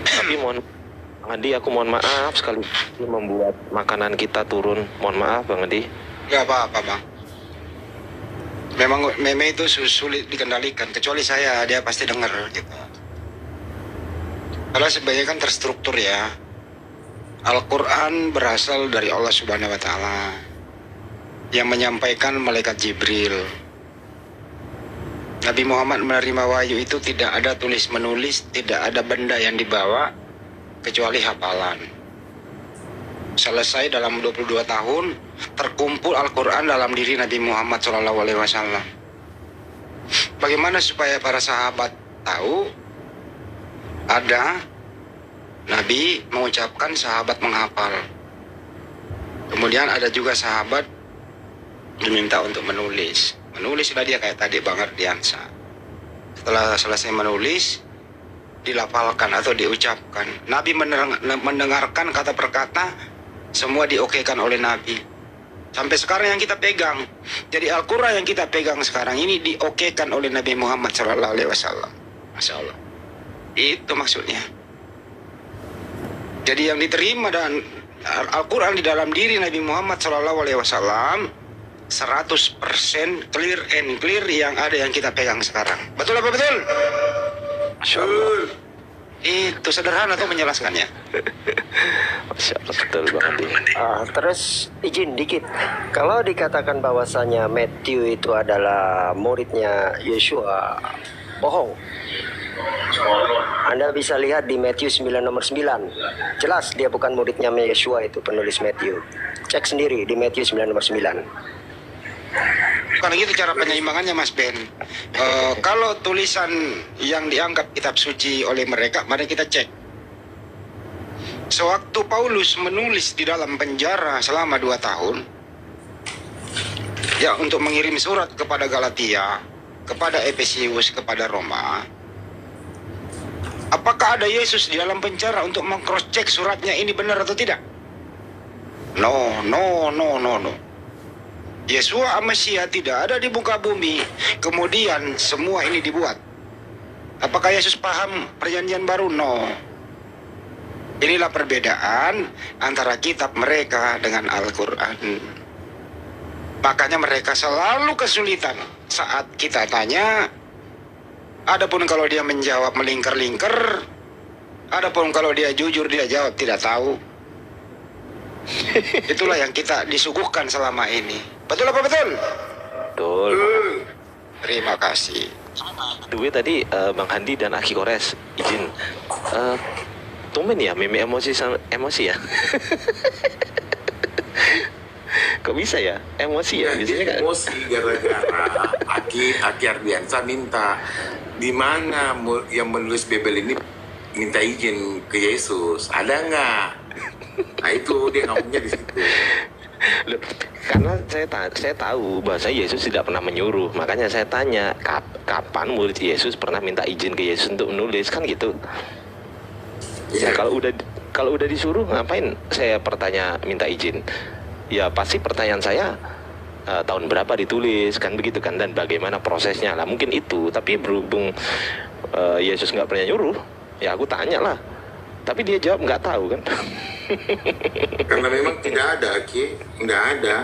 Tapi mohon Bang Andi, aku mohon maaf sekali membuat makanan kita turun. Mohon maaf Bang Andi. Gak apa-apa bang. Memang meme itu sulit dikendalikan, kecuali saya, dia pasti dengar gitu. Kalau sebenarnya kan terstruktur ya. Al-Quran berasal dari Allah Subhanahu wa Ta'ala yang menyampaikan malaikat Jibril. Nabi Muhammad menerima wahyu itu tidak ada tulis menulis, tidak ada benda yang dibawa kecuali hafalan. Selesai dalam 22 tahun terkumpul Al-Quran dalam diri Nabi Muhammad SAW. Bagaimana supaya para sahabat tahu ada Nabi mengucapkan, sahabat menghafal. Kemudian ada juga sahabat diminta untuk menulis. Menulislah dia kayak tadi Bang Ardiansa. Setelah selesai menulis, dilafalkan atau diucapkan. Nabi mendengarkan kata per kata, semua diokekan oleh Nabi. Sampai sekarang yang kita pegang. Jadi Al-Quran yang kita pegang sekarang ini diokekan oleh Nabi Muhammad SAW. Masya Allah. Itu maksudnya. Jadi yang diterima dan Al-Quran di dalam diri Nabi Muhammad SAW 100% clear and clear yang ada yang kita pegang sekarang. Betul apa betul? Masya Allah. Itu sederhana tuh menjelaskannya. Masya Allah, betul Bang Andi. Terus izin dikit, kalau dikatakan bahwasanya Matthew itu adalah muridnya Yeshua, bohong. Anda bisa lihat di Matthew 9 nomor 9. Jelas dia bukan muridnya Yeshua itu penulis Matthew. Cek sendiri di Matthew 9 nomor 9. Bukan gitu cara penyeimbangannya Mas Ben. Kalau tulisan yang dianggap kitab suci oleh mereka, mari kita cek. Sewaktu Paulus menulis di dalam penjara selama 2 tahun, ya untuk mengirim surat kepada Galatia, kepada Efesius, kepada Roma, apakah ada Yesus di dalam penjara untuk meng-cross check suratnya ini benar atau tidak? No. Yeshua Mesias tidak ada di muka bumi, kemudian semua ini dibuat. Apakah Yesus paham perjanjian baru? No. Inilah perbedaan antara kitab mereka dengan Al-Quran. Makanya mereka selalu kesulitan saat kita tanya. Adapun kalau dia menjawab melingkar-lingkar, adapun kalau dia jujur dia jawab tidak tahu. Itulah yang kita disuguhkan selama ini. Betul apa betul? Betul. Terima kasih. Dua tadi Bang Handi dan Aki Kores izin. Tumben ya meme emosi ya. Kok bisa ya emosi ya? Biasanya kan emosi gara-gara Aki Ardiansa minta di mana yang menulis Bible ini minta izin ke Yesus, ada nggak? Nah itu dia ngomongnya di situ. Loh, karena saya tahu bahasa Yesus tidak pernah menyuruh, makanya saya tanya kapan murid Yesus pernah minta izin ke Yesus untuk menulis, kan gitu. Ya kalau udah disuruh ngapain saya minta izin? Ya pasti pertanyaan saya tahun berapa ditulis kan begitu kan, dan bagaimana prosesnya lah, mungkin itu. Tapi berhubung Yesus nggak pernah nyuruh, ya aku tanya lah. Tapi dia jawab nggak tahu kan. Karena memang tidak ada, nggak ada.